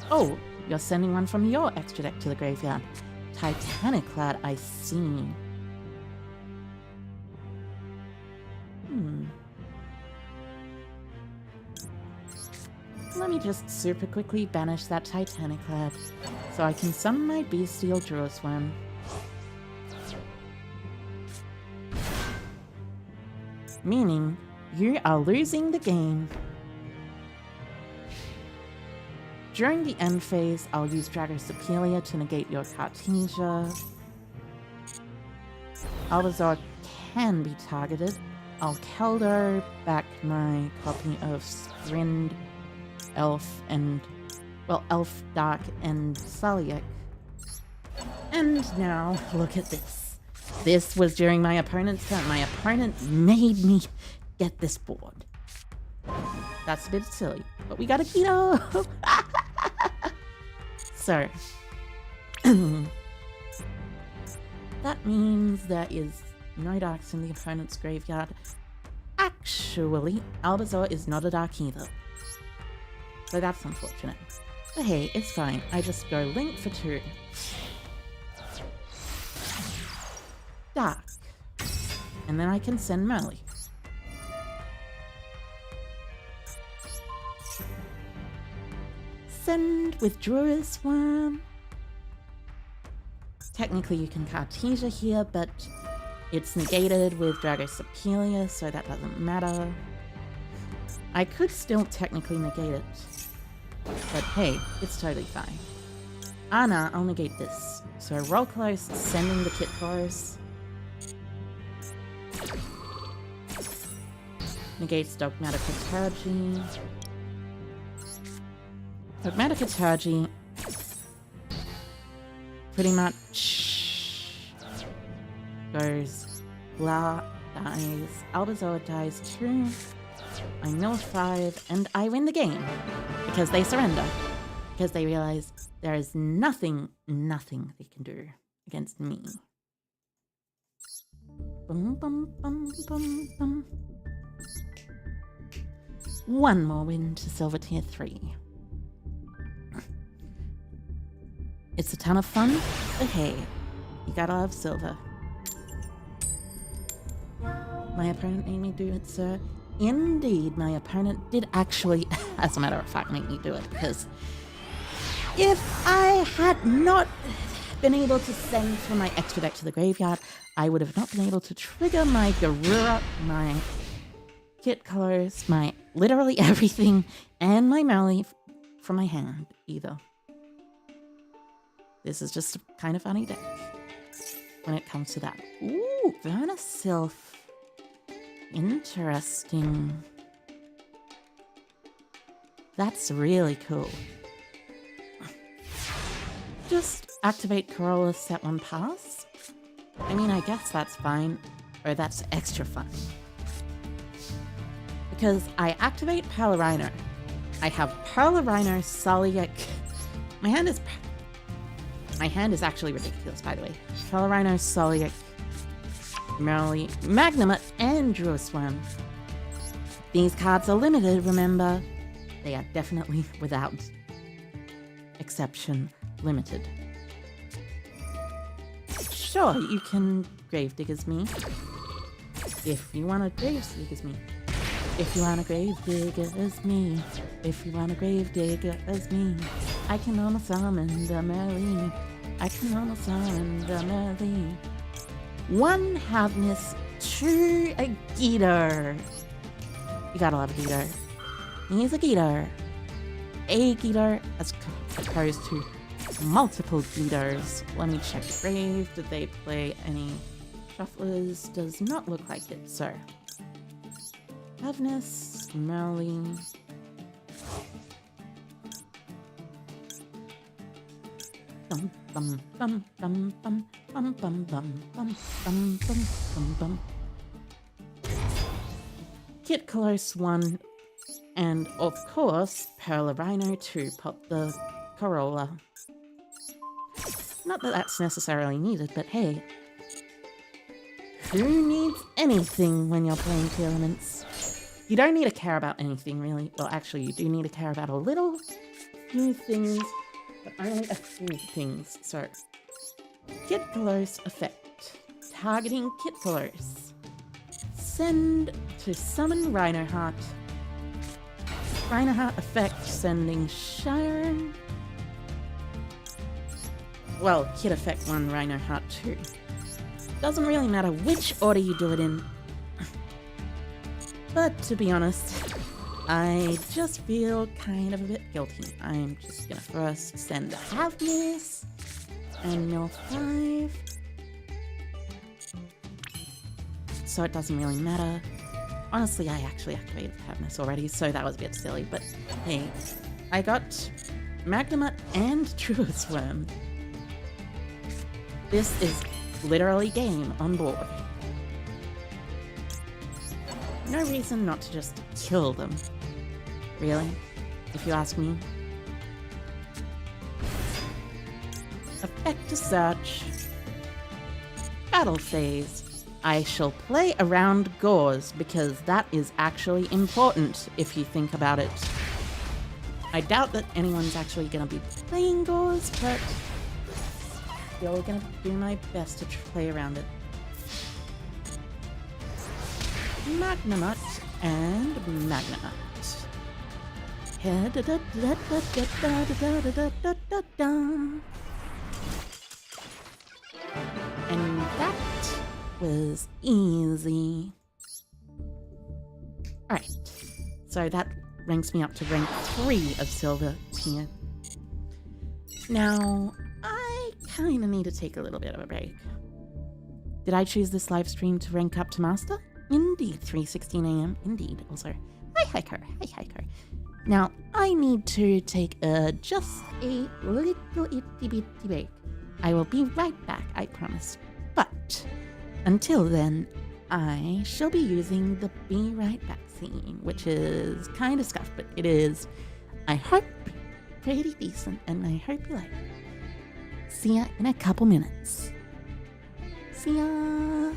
Speaker 1: Oh, you're sending one from your extra deck to the graveyard. Titanic Cloud, I see. Let me just super quickly banish that Titanic Cloud so I can summon my Bestial Drawsworm. Meaning, you are losing the game. During the end phase, I'll use Drago Superior to negate your Cartesia. Albazor can be targeted. I'll Keldo back my copy of Sprind, Elf, and... well, Elf, Dark, and Saliak. And now, look at this. This was during my opponent's turn. My opponent made me get this board. That's a bit silly, but we got a keto! So, that means there is no darks in the opponent's graveyard. Actually, Albazor is not a dark either. So that's unfortunate. But hey, it's fine. I just go link for 2. Dark. And then I can send Merly. Send Withdrawers Worm. Technically you can Cartesia here, but it's negated with Drago Superior, so that doesn't matter. I could still technically negate it, but hey, it's totally fine. Anna, I'll negate this. So roll close, sending the kit close. Negates Dogmatic Liturgy. Dogmatic Liturgy pretty much goes blah, dies, Albazor dies 2, I mill 5, and I win the game. Because they surrender. Because they realize there is nothing they can do against me. Bum, bum, bum, bum, bum. One more win to Silver Tier 3. It's a ton of fun, but hey, you gotta love Silver. My opponent made me do it, sir. Indeed, my opponent did actually, as a matter of fact, make me do it, because if I had not been able to send from my extra deck to the graveyard, I would have not been able to trigger my Garura, my kit colors, my literally everything, and my Merly from my hand, either. This is just a kind of funny deck when it comes to that. Ooh, Verna Sylph. Interesting. That's really cool. Just activate Corolla, set 1 pass. I mean, I guess that's fine, or that's extra fun. Because I activate Pelarino. I have Pelarino, Saliak. My hand is actually ridiculous, by the way. Pelarino, Saliak, Merly, Magnamut, and Drawsworm. These cards are limited, remember. They are definitely, without exception, limited. Sure, you can Gravediggers me. If you want to Gravediggers me. If you want to Gravediggers me. If you want to Gravediggers me. I can almost summon the Merly. I can almost summon the Merly. 1 Hardness, 2 a Geeter. You gotta love a Geeter. He's a Geeter. A Geeter as opposed to multiple Geeters. Let me check the grave. Did they play any shufflers? Does not look like it, so. Hardness, Merly. bum bum bum bum bum bum bum bum bum bum bum bum. Kit Close 1, and of course, Perla Rhino 2 pop the Corolla. Not that that's necessarily needed, but hey, who needs anything when you're playing Two Elements? You don't need to care about anything, really. Well, actually, you do need to care about a little few things, but only a few things. So, Kit Close effect. Targeting Kit Close. Send to summon Rhinoheart. Rhinoheart effect sending Sharon. Well, Kit effect 1, Rhinoheart 2. Doesn't really matter which order you do it in. But to be honest, I just feel kind of a bit guilty. I'm just gonna first send Havness and Mill 5. So it doesn't really matter. Honestly, I actually activated Havness already, so that was a bit silly, but hey, I got Magnemite and Truest Worm. This is literally game on board. No reason not to just kill them. Really, if you ask me. Effect to search. Battle phase. I shall play around Gauze because that is actually important if you think about it. I doubt that anyone's actually going to be playing Gauze, but still going to do my best to play around it. Magnemite and Magnemite. And that was easy. Alright, so that ranks me up to rank 3 of Silver here. Now, I kind of need to take a little bit of a break. Did I choose this live stream to rank up to Master? Indeed, 3:16 AM, indeed. Also, hi Hiker, hi Hiker. Now, I need to take just a little itty bitty break. I will be right back, I promise. But until then, I shall be using the Be Right Back scene, which is kind of scuffed, but it is, I hope, pretty decent, and I hope you like it. See ya in a couple minutes. See ya!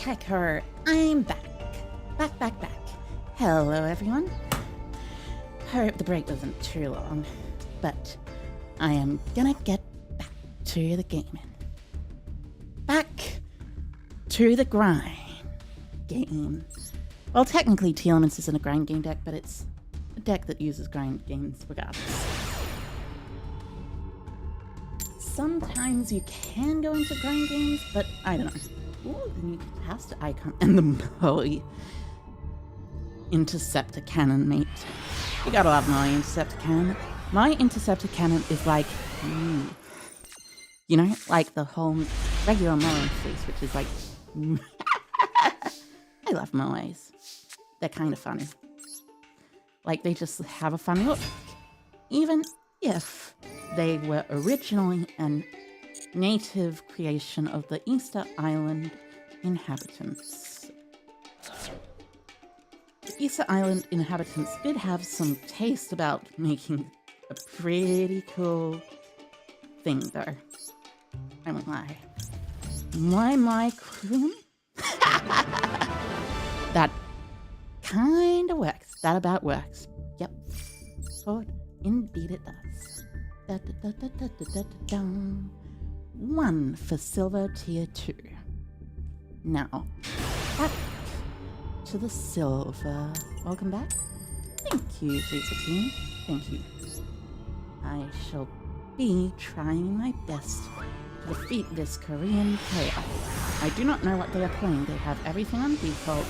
Speaker 1: Hecker, I'm back. Back. Hello, everyone. Hope the break wasn't too long, but I am gonna get back to the gaming. Back to the grind game. Well, technically, T-Elements isn't a grind game deck, but it's a deck that uses grind games regardless. Sometimes you can go into grind games, but I don't know. Ooh, the new caster icon and the Moe Interceptor Cannon, mate. You gotta love my Interceptor Cannon. My Interceptor Cannon is like, you know, like the whole regular Moe face, which is like, I love Moes. They're kind of funny. Like, they just have a funny look. Even if they were originally a native creation of the Easter Island inhabitants. The Easter Island inhabitants did have some taste about making a pretty cool thing, though. I won't lie. My crew? That kinda works. That about works. Yep. For indeed it does. One for silver tier 2. Now, back to the silver. Welcome back. Thank you, 316. Thank you. I shall be trying my best to defeat this Korean player. I do not know what they are playing. They have everything on default,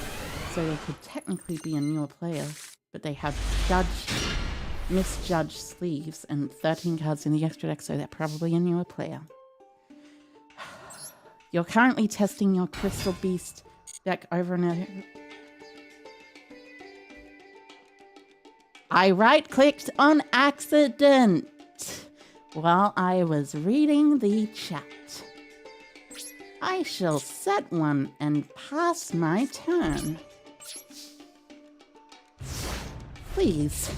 Speaker 1: so they could technically be a newer player, but they have misjudged sleeves and 13 cards in the extra deck, so they're probably a newer player. You're currently testing your Crystal Beast deck over and over. I right-clicked on accident while I was reading the chat. I shall set one and pass my turn. Please,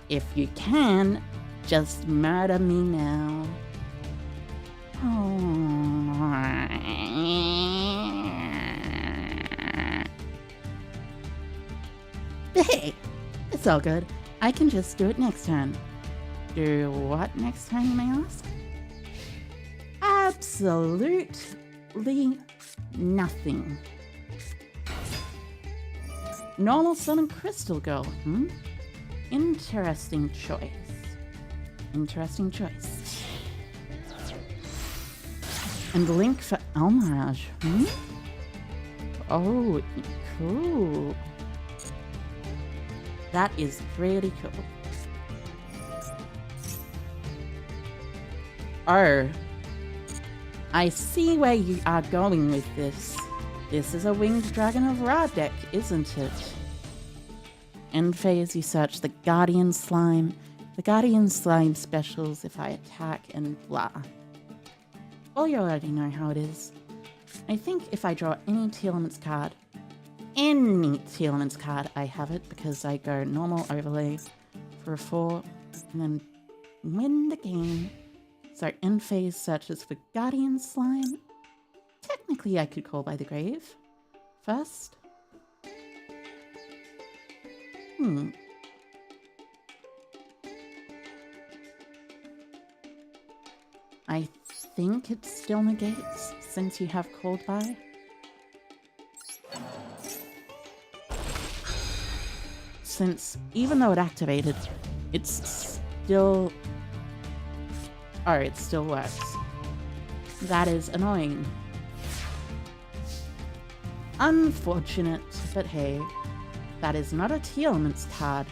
Speaker 1: if you can, just murder me now. Hey, it's all good. I can just do it next turn. Do what next turn, you may ask? Absolutely nothing. Normal Sun and Crystal Girl, Interesting choice. Interesting choice. And Link for Almirage, Oh, cool. That is pretty cool. Oh, I see where you are going with this. This is a Winged Dragon of Ra deck, isn't it? End phase, you search the Guardian Slime. The Guardian Slime specials if I attack and blah. Well, you already know how it is. I think if I draw any T-Elements card, I have it because I go normal overlay for a 4 and then win the game. So end phase searches for Guardian Slime. Technically I could call by the grave first. I think it still negates since you have called by. Since even though it activated, it's still... Oh, it still works. That is annoying. Unfortunate, but hey, that is not a T-Elements card.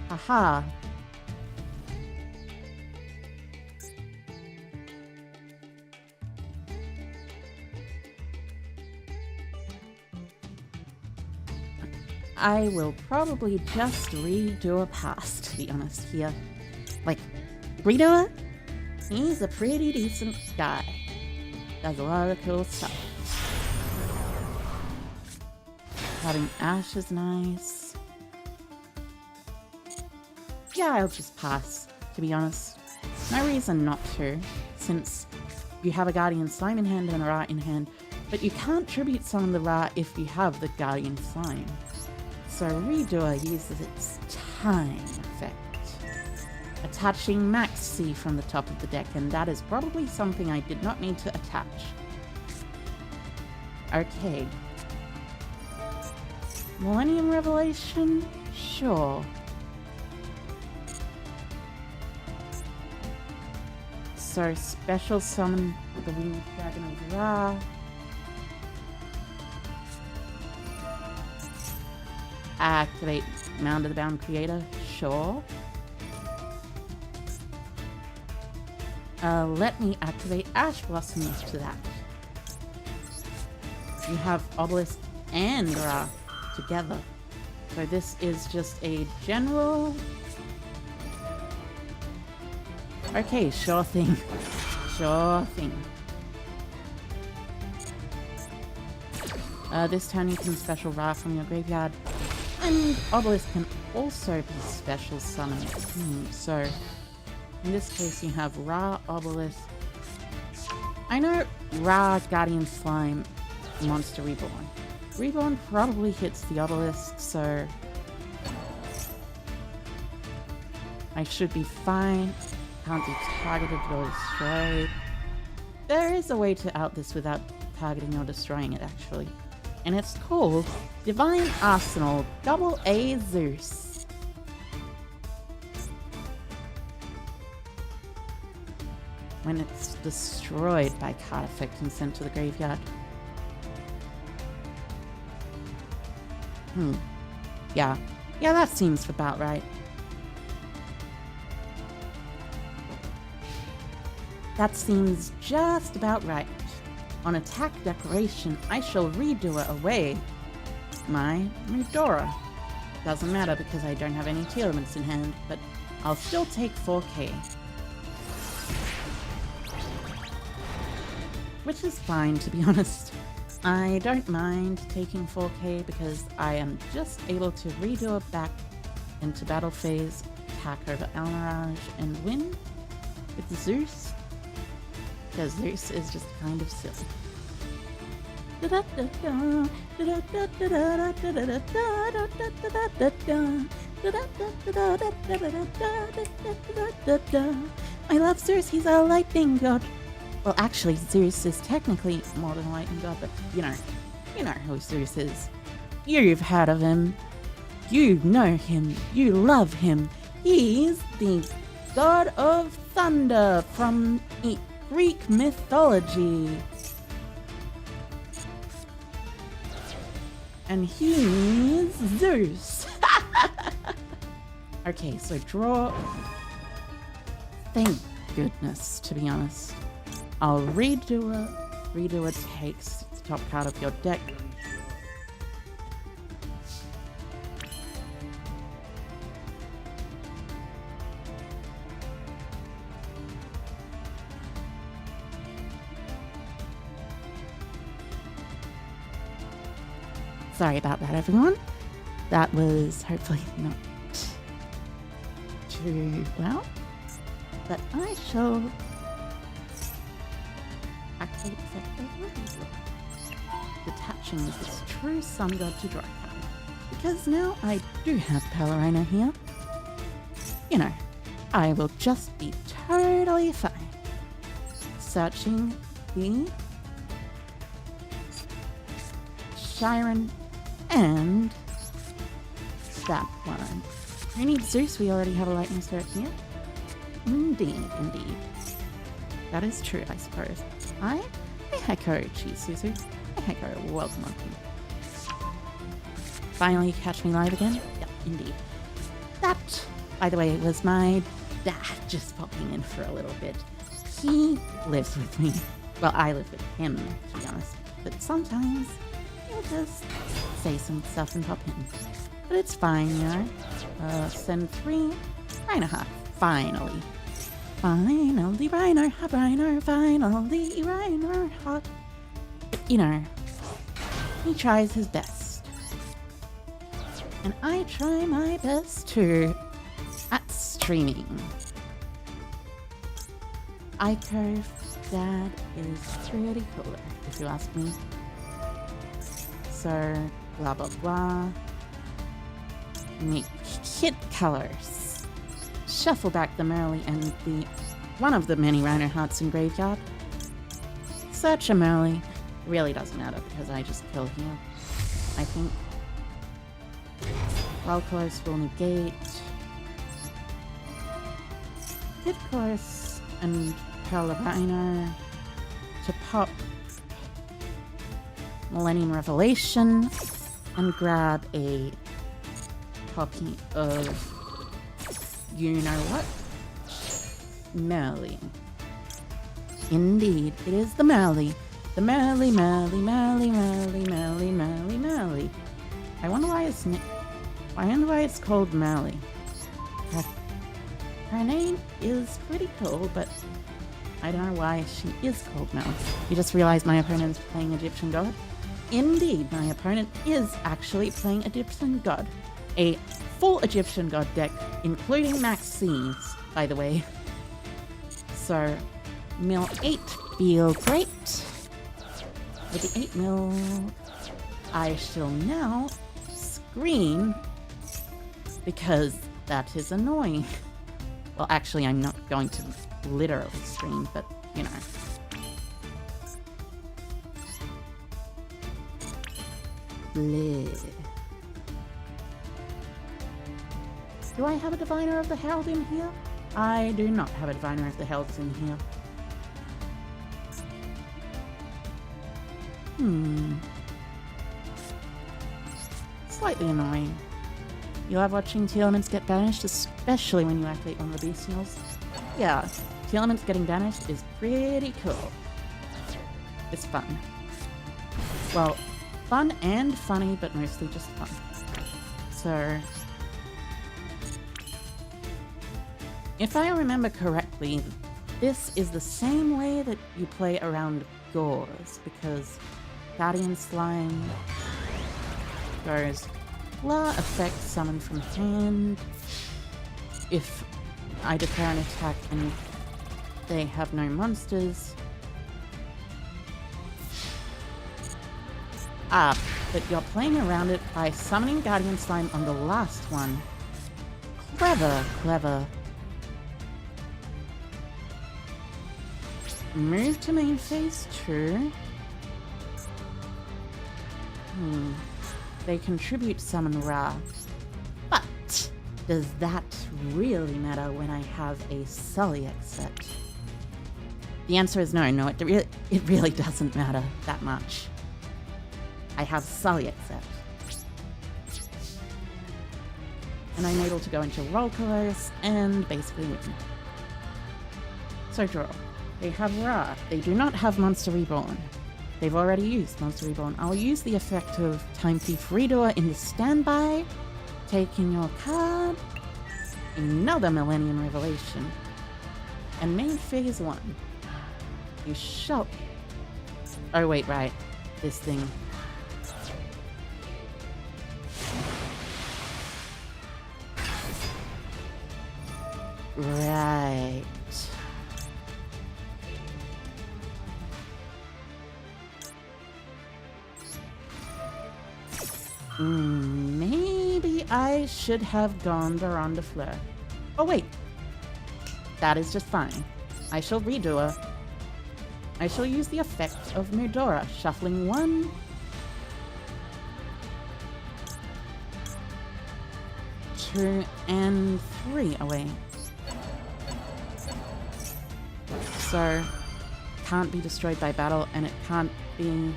Speaker 1: Haha. I will probably just redo a pass, to be honest here. Like, redo it? He's a pretty decent guy. Does a lot of cool stuff. Having Ash is nice. Yeah, I'll just pass, to be honest. No reason not to, since you have a Guardian Slime in hand and a Ra in hand, but you can't tribute summon the Ra if you have the Guardian Slime. So Redoer uses its time effect, attaching Max C from the top of the deck, and that is probably something I did not need to attach. Okay. Millennium Revelation? Sure. So special summon the Winged Dragon of Ra. Activate Mound of the Bound Creator? Sure. Let me activate Ash Blossom to that. You have Obelisk and Ra together. So this is just a general... Okay, sure thing. Sure thing. This turn you can special Ra from your graveyard. And Obelisk can also be special summoned. So, in this case you have Ra, Obelisk. I know Ra, Guardian Slime, Monster Reborn. Reborn probably hits the Obelisk, so I should be fine. Can't be targeted or destroyed. There is a way to out this without targeting or destroying it, actually. And it's called Divine Arsenal AA Zeus. When it's destroyed by card effect and sent to the graveyard. Yeah, that seems about right. That seems just about right. On attack declaration, I shall Redoer away my Medora. Doesn't matter because I don't have any Telements in hand, but I'll still take 4k. Which is fine, to be honest. I don't mind taking 4k because I am just able to Redoer back into battle phase, attack over Almirage, and win with Zeus. Because Zeus is just kind of silly. I love Zeus, he's a lightning god. Well, actually, Zeus is technically more than a lightning god, but you know who Zeus is. You've heard of him. You know him. You love him. He's the god of thunder from Greek mythology. And he's Zeus. Okay, so draw. Thank goodness, to be honest. I'll Redoer. Redoer takes the top card of your deck. Sorry about that, everyone. That was hopefully not too loud. But I shall activate effect detaching with this true sun god to draw a card. Because now I do have Pellerina here. You know, I will just be totally fine. Searching the Shiren and that one. We need Zeus, we already have a lightning spirit here. Indeed. That is true, I suppose. Hi Heko, Chisuzu. Hi Heko, welcome. Finally catch me live again? Yep, indeed. That, by the way, was my dad just popping in for a little bit. He lives with me. Well, I live with him, to be honest. But sometimes he'll just say some stuff and pop in. But it's fine, you know. Send 3, Reinhardt. Finally, Reinhardt, finally, Reinhardt. But, you know, he tries his best. And I try my best too at streaming. Ico That is pretty cool, if you ask me. So, blah blah blah. Make kit colors. Shuffle back the Merly and the one of the many Rhino Hearts in graveyard. Search a Merly. Really doesn't matter because I just kill here, I think. Well, close will negate. Hit course and Pearl of Rhino to pop Millennium Revelation and grab a copy of you know what? Merly. Indeed, it is the Merly. The Merly. I wonder why it's called Merly. Her name is pretty cool, but I don't know why she is called Merly. You just realized my opponent's playing Egyptian God? Indeed, my opponent is actually playing Egyptian God. A full Egyptian God deck, including max C's, by the way. So, mill 8 feel great. With the 8 mil, I shall now scream because that is annoying. Well, actually, I'm not going to literally scream, but you know. Bleh. Do I have a Diviner of the Herald in here? I do not have a Diviner of the Heralds in here. Slightly annoying. You love watching T-Elements get banished, especially when you activate one of the bestials. Yeah, T-Elements getting banished is pretty cool. It's fun. Well, fun and funny, but mostly just fun. So, if I remember correctly, this is the same way that you play around Gores, because Guardian Slime goes blah effect summon from hand. If I declare an attack and they have no monsters. But you're playing around it by summoning Guardian Slime on the last one. Clever, clever. Move to main phase 2. They contribute summon Ra. But does that really matter when I have a Sulliek set? The answer is no, it really doesn't matter that much. I have Sulliek set. And I'm able to go into Roll Colors and basically win. So draw. They have Ra. They do not have Monster Reborn. They've already used Monster Reborn. I'll use the effect of Time Thief Redoer in the standby. Taking your card. Another Millennium Revelation. And main phase 1. You shall... Oh wait, right. This thing. Right. Maybe I should have gone Duranda Fleur. Oh wait. That is just fine. I shall redo her. I shall use the effect of Mudora, shuffling 1. Two and 3 away. So, can't be destroyed by battle, and it can't be...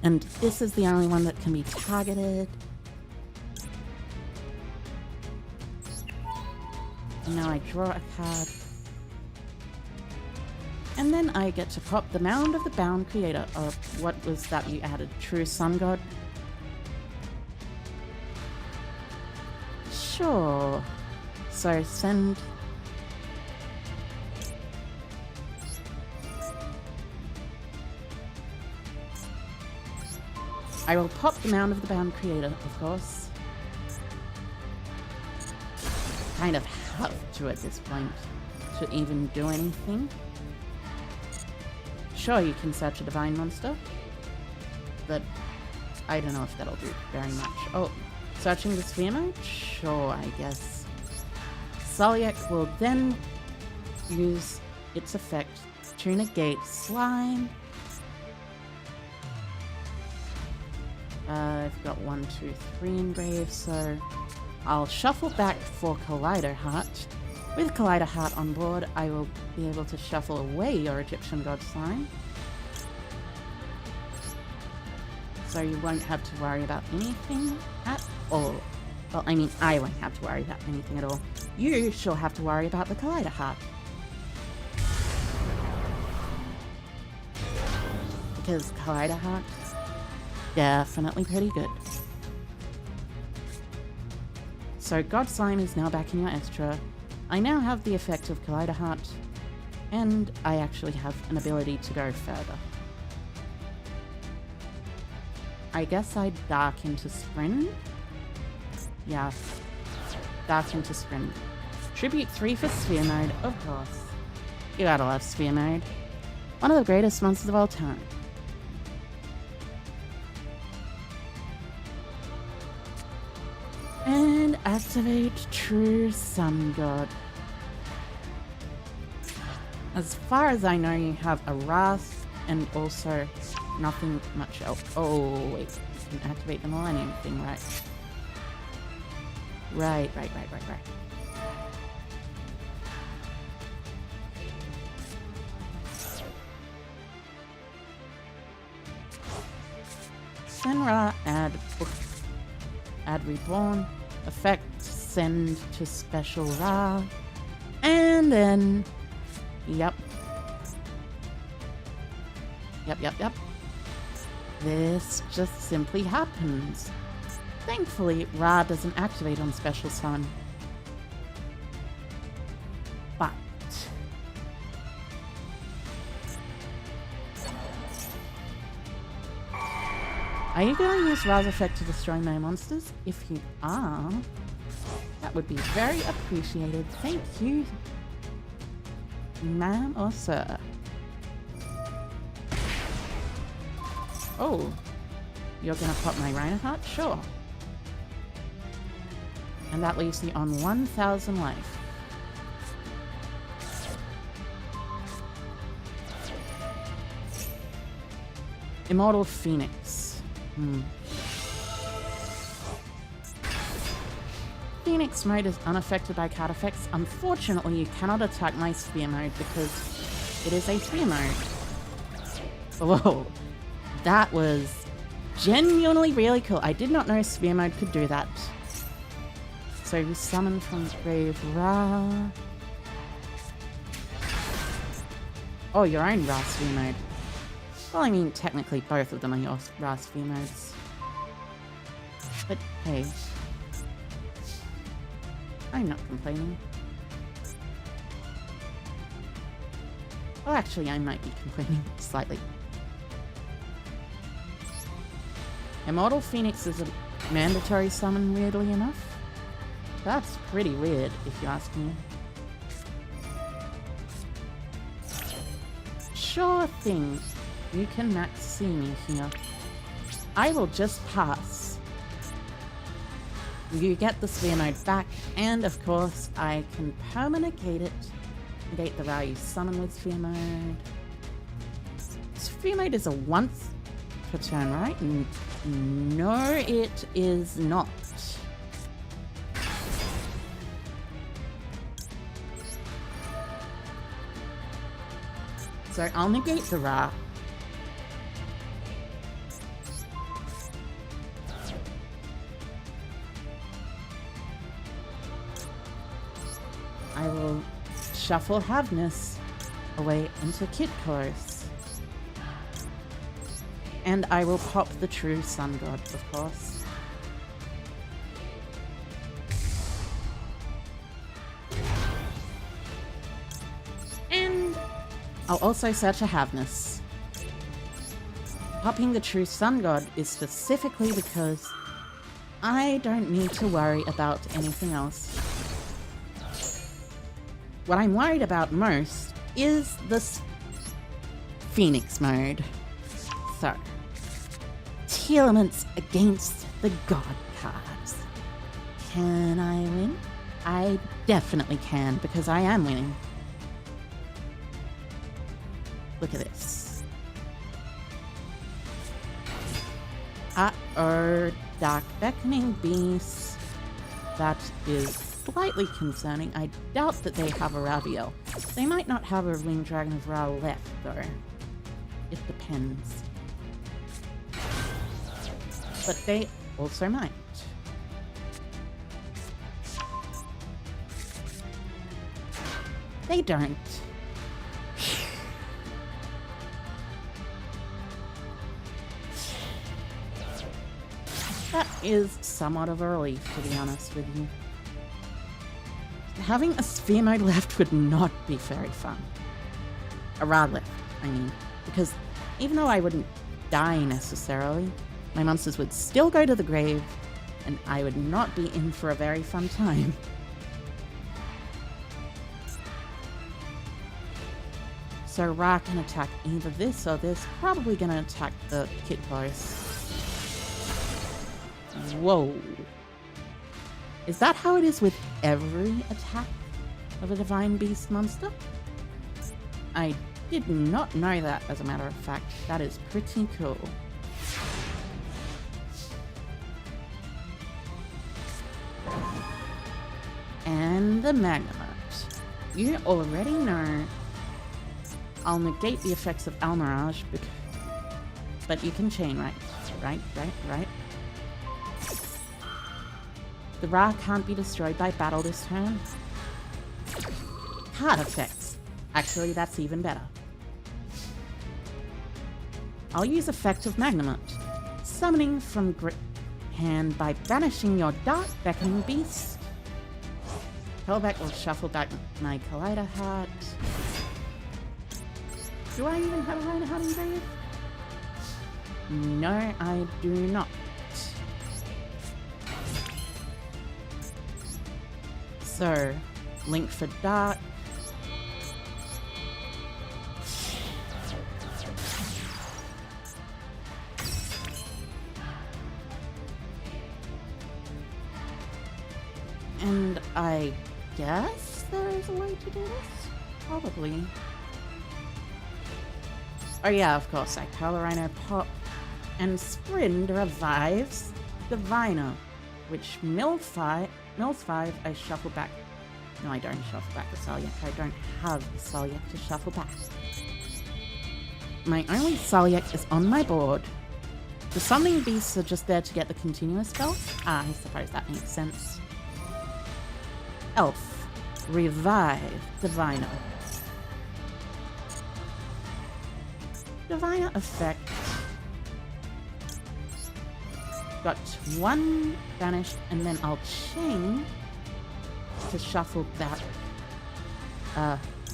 Speaker 1: And this is the only one that can be targeted. And now I draw a card. And then I get to pop the Mound of the Bound Creator. Of what was that you added? True Sun God? Sure. So send... I will pop the Mound of the Bound Creator, of course. Kind of tough to at this point to even do anything. Sure, you can search a divine monster, but I don't know if that'll do very much. Oh, searching the sphere mode? Sure, I guess. Solyak will then use its effect to negate slime. I've got 1, 2, 3 engraved, so I'll shuffle back for Collider Heart. With Collider Heart on board, I will be able to shuffle away your Egyptian God slime. So you won't have to worry about anything at all. Well, I mean, I won't have to worry about anything at all. You shall have to worry about the Collider Heart. Because Collider Heart, definitely pretty good. So God Slime is now back in your extra. I now have the effect of Collider Heart, and I actually have an ability to go further. I guess I Dark into Sprint. Yeah, Dark into Sprint. Tribute 3 for Sphere Mode, of course. You gotta love Sphere Mode. One of the greatest monsters of all time. And activate True Sun God. As far as I know, you have a Wrath and also nothing much else. Oh, wait. You can activate the Millennium thing, right? Right. Senra, add Reborn. Effect, send to Special Ra. And then... Yep. This just simply happens. Thankfully, Ra doesn't activate on Special Sun. But... Are you going to use Ra's effect to destroy my monsters? If you are, that would be very appreciated. Thank you, ma'am or sir. Oh, you're going to pop my Reinhardt? Sure. And that leaves you on 1,000 life. Immortal Phoenix. Phoenix mode is unaffected by card effects. Unfortunately, you cannot attack my Sphere mode because it is a Sphere mode. Whoa, that was genuinely really cool. I did not know Sphere mode could do that. So you summon from Grave Ra. Oh, your own Ra Sphere mode. Well, I mean, technically both of them are your Ra Sphere modes. But hey, I'm not complaining. Well, actually, I might be complaining slightly. Immortal Phoenix is a mandatory summon, weirdly enough. That's pretty weird, if you ask me. Sure thing. You can max see me here. I will just pass. You get the Sphere mode back, and of course, I can permanegate it. Negate the Ra you summon with Sphere mode. Sphere mode is a once per turn, right? No, it is not. So I'll negate the Ra. I will shuffle Havness away into Kid Course. And I will pop the True Sun God, of course. And I'll also search a Havness. Popping the True Sun God is specifically because I don't need to worry about anything else. what I'm worried about most is this Phoenix mode. So, Telements against the God cards. Can I win? I definitely can, because I am winning. Look at this. Uh-oh, Dark Beckoning Beast. That is slightly concerning. I doubt that they have a Raviel. They might not have a Winged Dragon of Ra left, though. It depends. But they also might. They don't. That is somewhat of a relief, to be honest with you. Having a sphere mode left would not be very fun. A Ra left, I mean. Because even though I wouldn't die necessarily, my monsters would still go to the grave, and I would not be in for a very fun time. So Ra can attack either this or this. Probably gonna attack the Kit Boss. Whoa. Is that how it is with every attack of a Divine Beast monster? I did not know that, as a matter of fact. That is pretty cool. And the Magnemite. You already know I'll negate the effects of Almirage, but you can chain, right? Right. The Ra can't be destroyed by battle this turn. Card effects. Actually, that's even better. I'll use Effect of Magnemite. Summoning from hand by banishing your Dark Beckoning Beast. Hellback will shuffle back my Collider Heart. Do I even have a Collider Heart in grave? No, I do not. So, Link for Dark. And I guess there is a way to do this? Probably. Oh yeah, of course, I Rhino pop, and Sprint revives Diviner, which mills 5, I shuffle back. No, I don't shuffle back the Salyak. I don't have the Salyak to shuffle back. My only Salyak is on my board. The Summoning Beasts are just there to get the continuous spell. I suppose that makes sense. Elf. Revive Diviner. Diviner effect. Got one banished, and then I'll chain to shuffle back.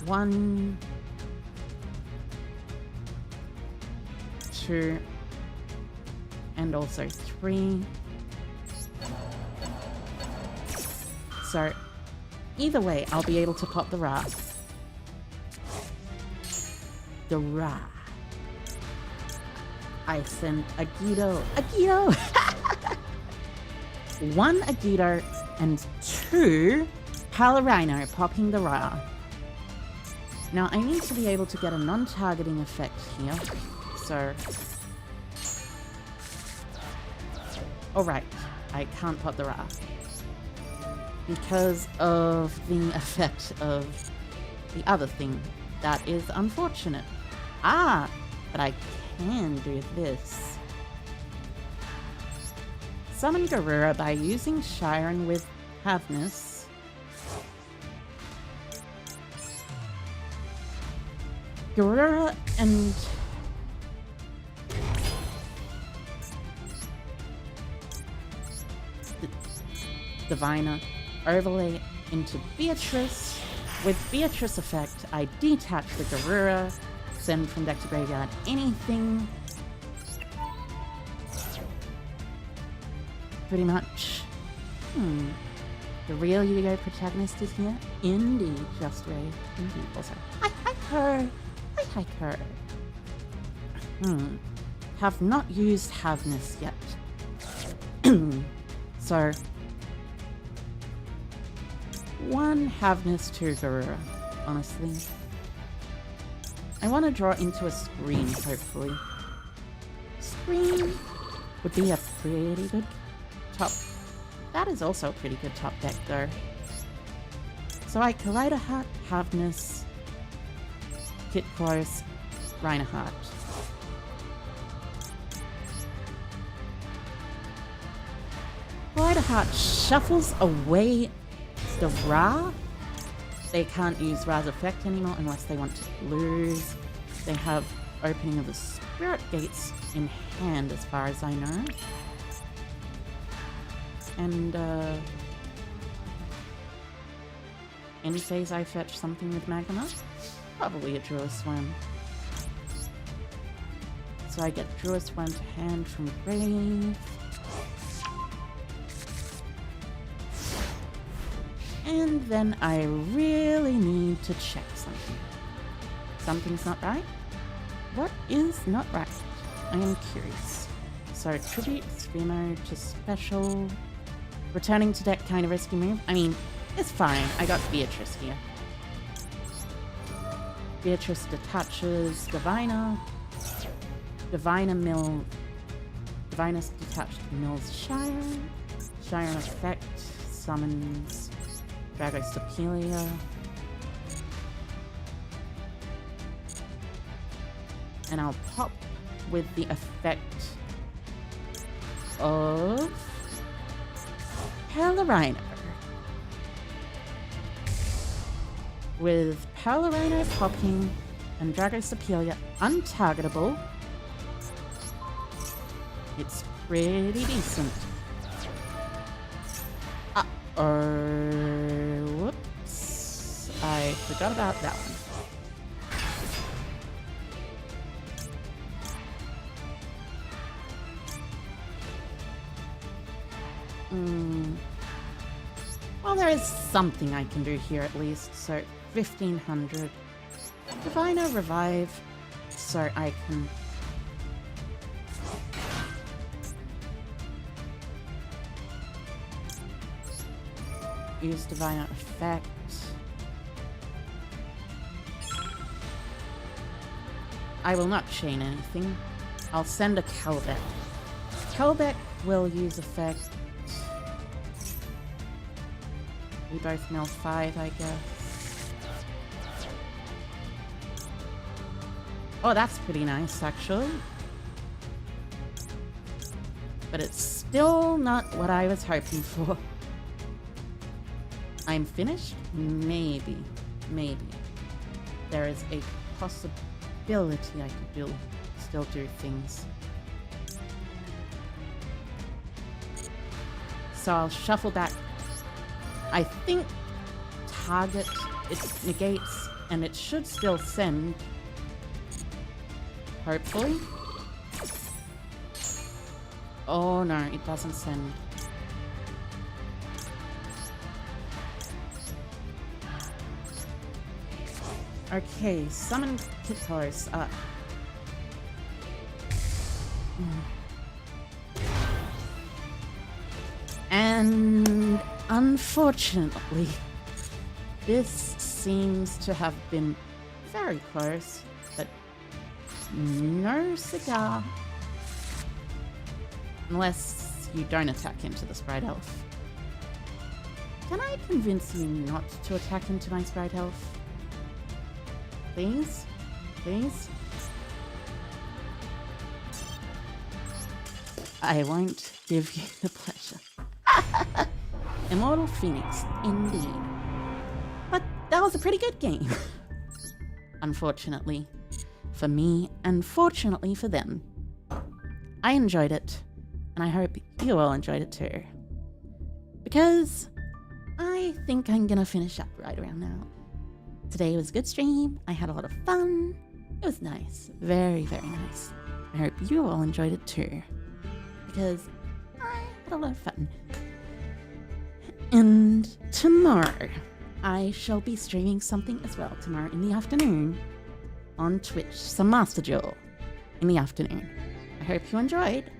Speaker 1: 1, 2, and also 3. So, either way, I'll be able to pop the Ra. The Ra. I send Agito. Agito! 1 Agito and 2 Palorino popping the Ra. Now I need to be able to get a non-targeting effect here, so... Alright, I can't pop the Ra. Because of the effect of the other thing. That is unfortunate. Ah! But I can do this. Summon Garura by using Shiren with Havness. Garura and... Diviner overlay into Beatrice. With Beatrice effect, I detach the Garura, send from deck to graveyard anything. Pretty much. The real Yu-Gi-Oh protagonist is here. Indeed, Just Ray. Indeed, also. I like her. I like her. Have not used Havness yet. So, one Havness, two Garura, honestly. I want to draw into a screen, hopefully. Screen would be a pretty good top. That is also a pretty good top deck, though. So I Collider Heart, Havness, Kit Close, Reinhardt. Collider Heart shuffles away the Ra. They can't use Ra's effect anymore unless they want to lose. They have opening of the Spirit Gates in hand as far as I know. And Andy says I fetch something with Magma. Probably a Druid Worm. So I get Druid Worm to hand from grave. And then I really need to check something. Something's not right? What is not right? I am curious. So tribute Screamo to special. Returning to deck kind of risky move. I mean, it's fine. I got Beatrice here. Beatrice detaches Diviner. Divinus detached Mills Shire. Shire effect summons Dragos Apelia. And I'll pop with the effect of Pelarino. With Pelarino popping and Dragos Apelia untargetable, it's pretty decent. Whoops. I forgot about that one. Well, there is something I can do here at least, so 1500. Diviner Revive, so I can use Diviner Effect. I will not chain anything. I'll send a Kelbeck. Kelbeck will use effect. We both mill 5, I guess. Oh, that's pretty nice, actually. But it's still not what I was hoping for. I'm finished? Maybe. Maybe. There is a possibility I could still do things. So I'll shuffle back. I think target, it negates, and it should still send. Hopefully. Oh no, it doesn't send. Okay, summon Kitars up. And unfortunately, this seems to have been very close, but no cigar. Unless you don't attack into the Sprite Elf. Can I convince you not to attack into my Sprite Elf? Please? Please? I won't give you the pleasure. Immortal Phoenix, indeed. But that was a pretty good game. Unfortunately for me, and fortunately for them. I enjoyed it, and I hope you all enjoyed it too. Because I think I'm gonna finish up right around now. Today was a good stream. I had a lot of fun. It was nice. Very, very nice. I hope you all enjoyed it too. Because I had a lot of fun. And tomorrow, I shall be streaming something as well tomorrow in the afternoon on Twitch, some Master Duel in the afternoon. I hope you enjoyed,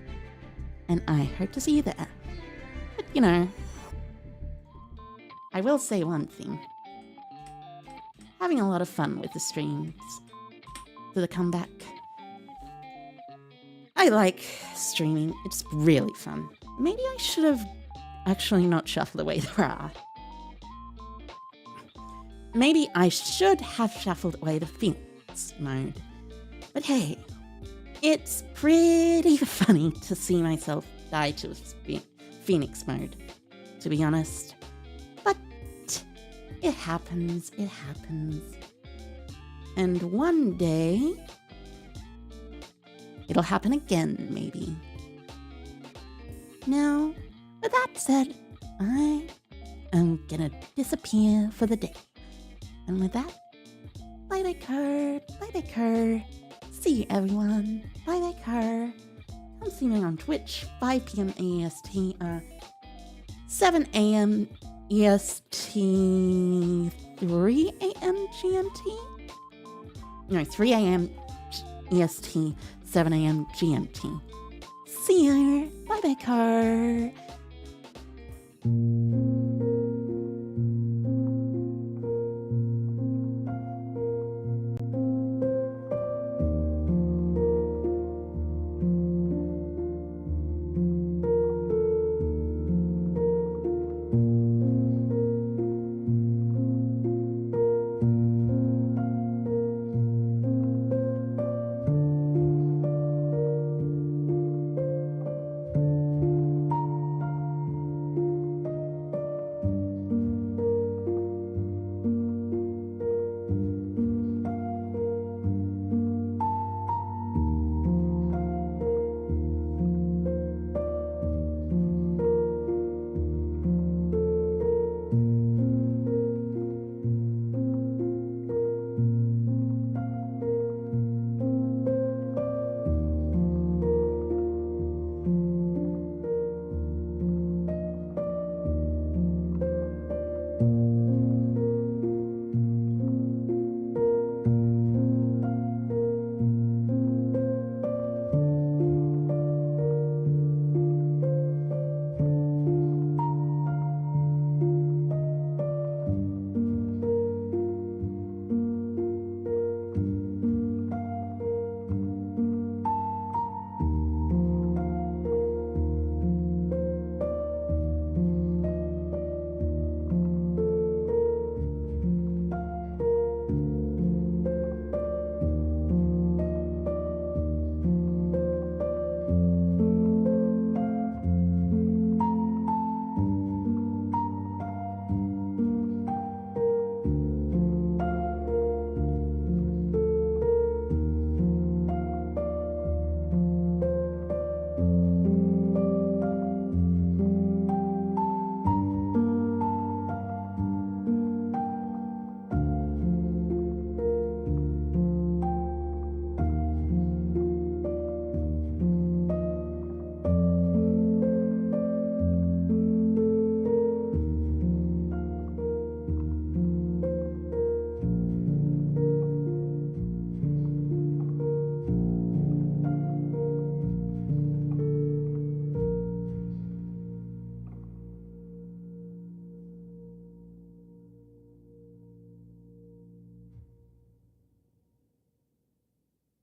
Speaker 1: and I hope to see you there. But you know, I will say one thing. Having a lot of fun with the streams for the comeback. I like streaming, it's really fun. Maybe I should have actually not shuffled away the bra. Maybe I should have shuffled away the Phoenix mode. But hey, it's pretty funny to see myself die to Phoenix mode, to be honest. But it happens, it happens. And one day, it'll happen again, maybe. Now, with that said, I am gonna disappear for the day. And with that, bye-bye, Kerr. Bye-bye, Kerr. See you, everyone. Bye-bye, Kerr. Come see me on Twitch, 5 p.m. EST, 7 a.m. EST, 3 a.m. GMT? No, 3 a.m. EST, 7 a.m. GMT. See you. Bye-bye, Kerr.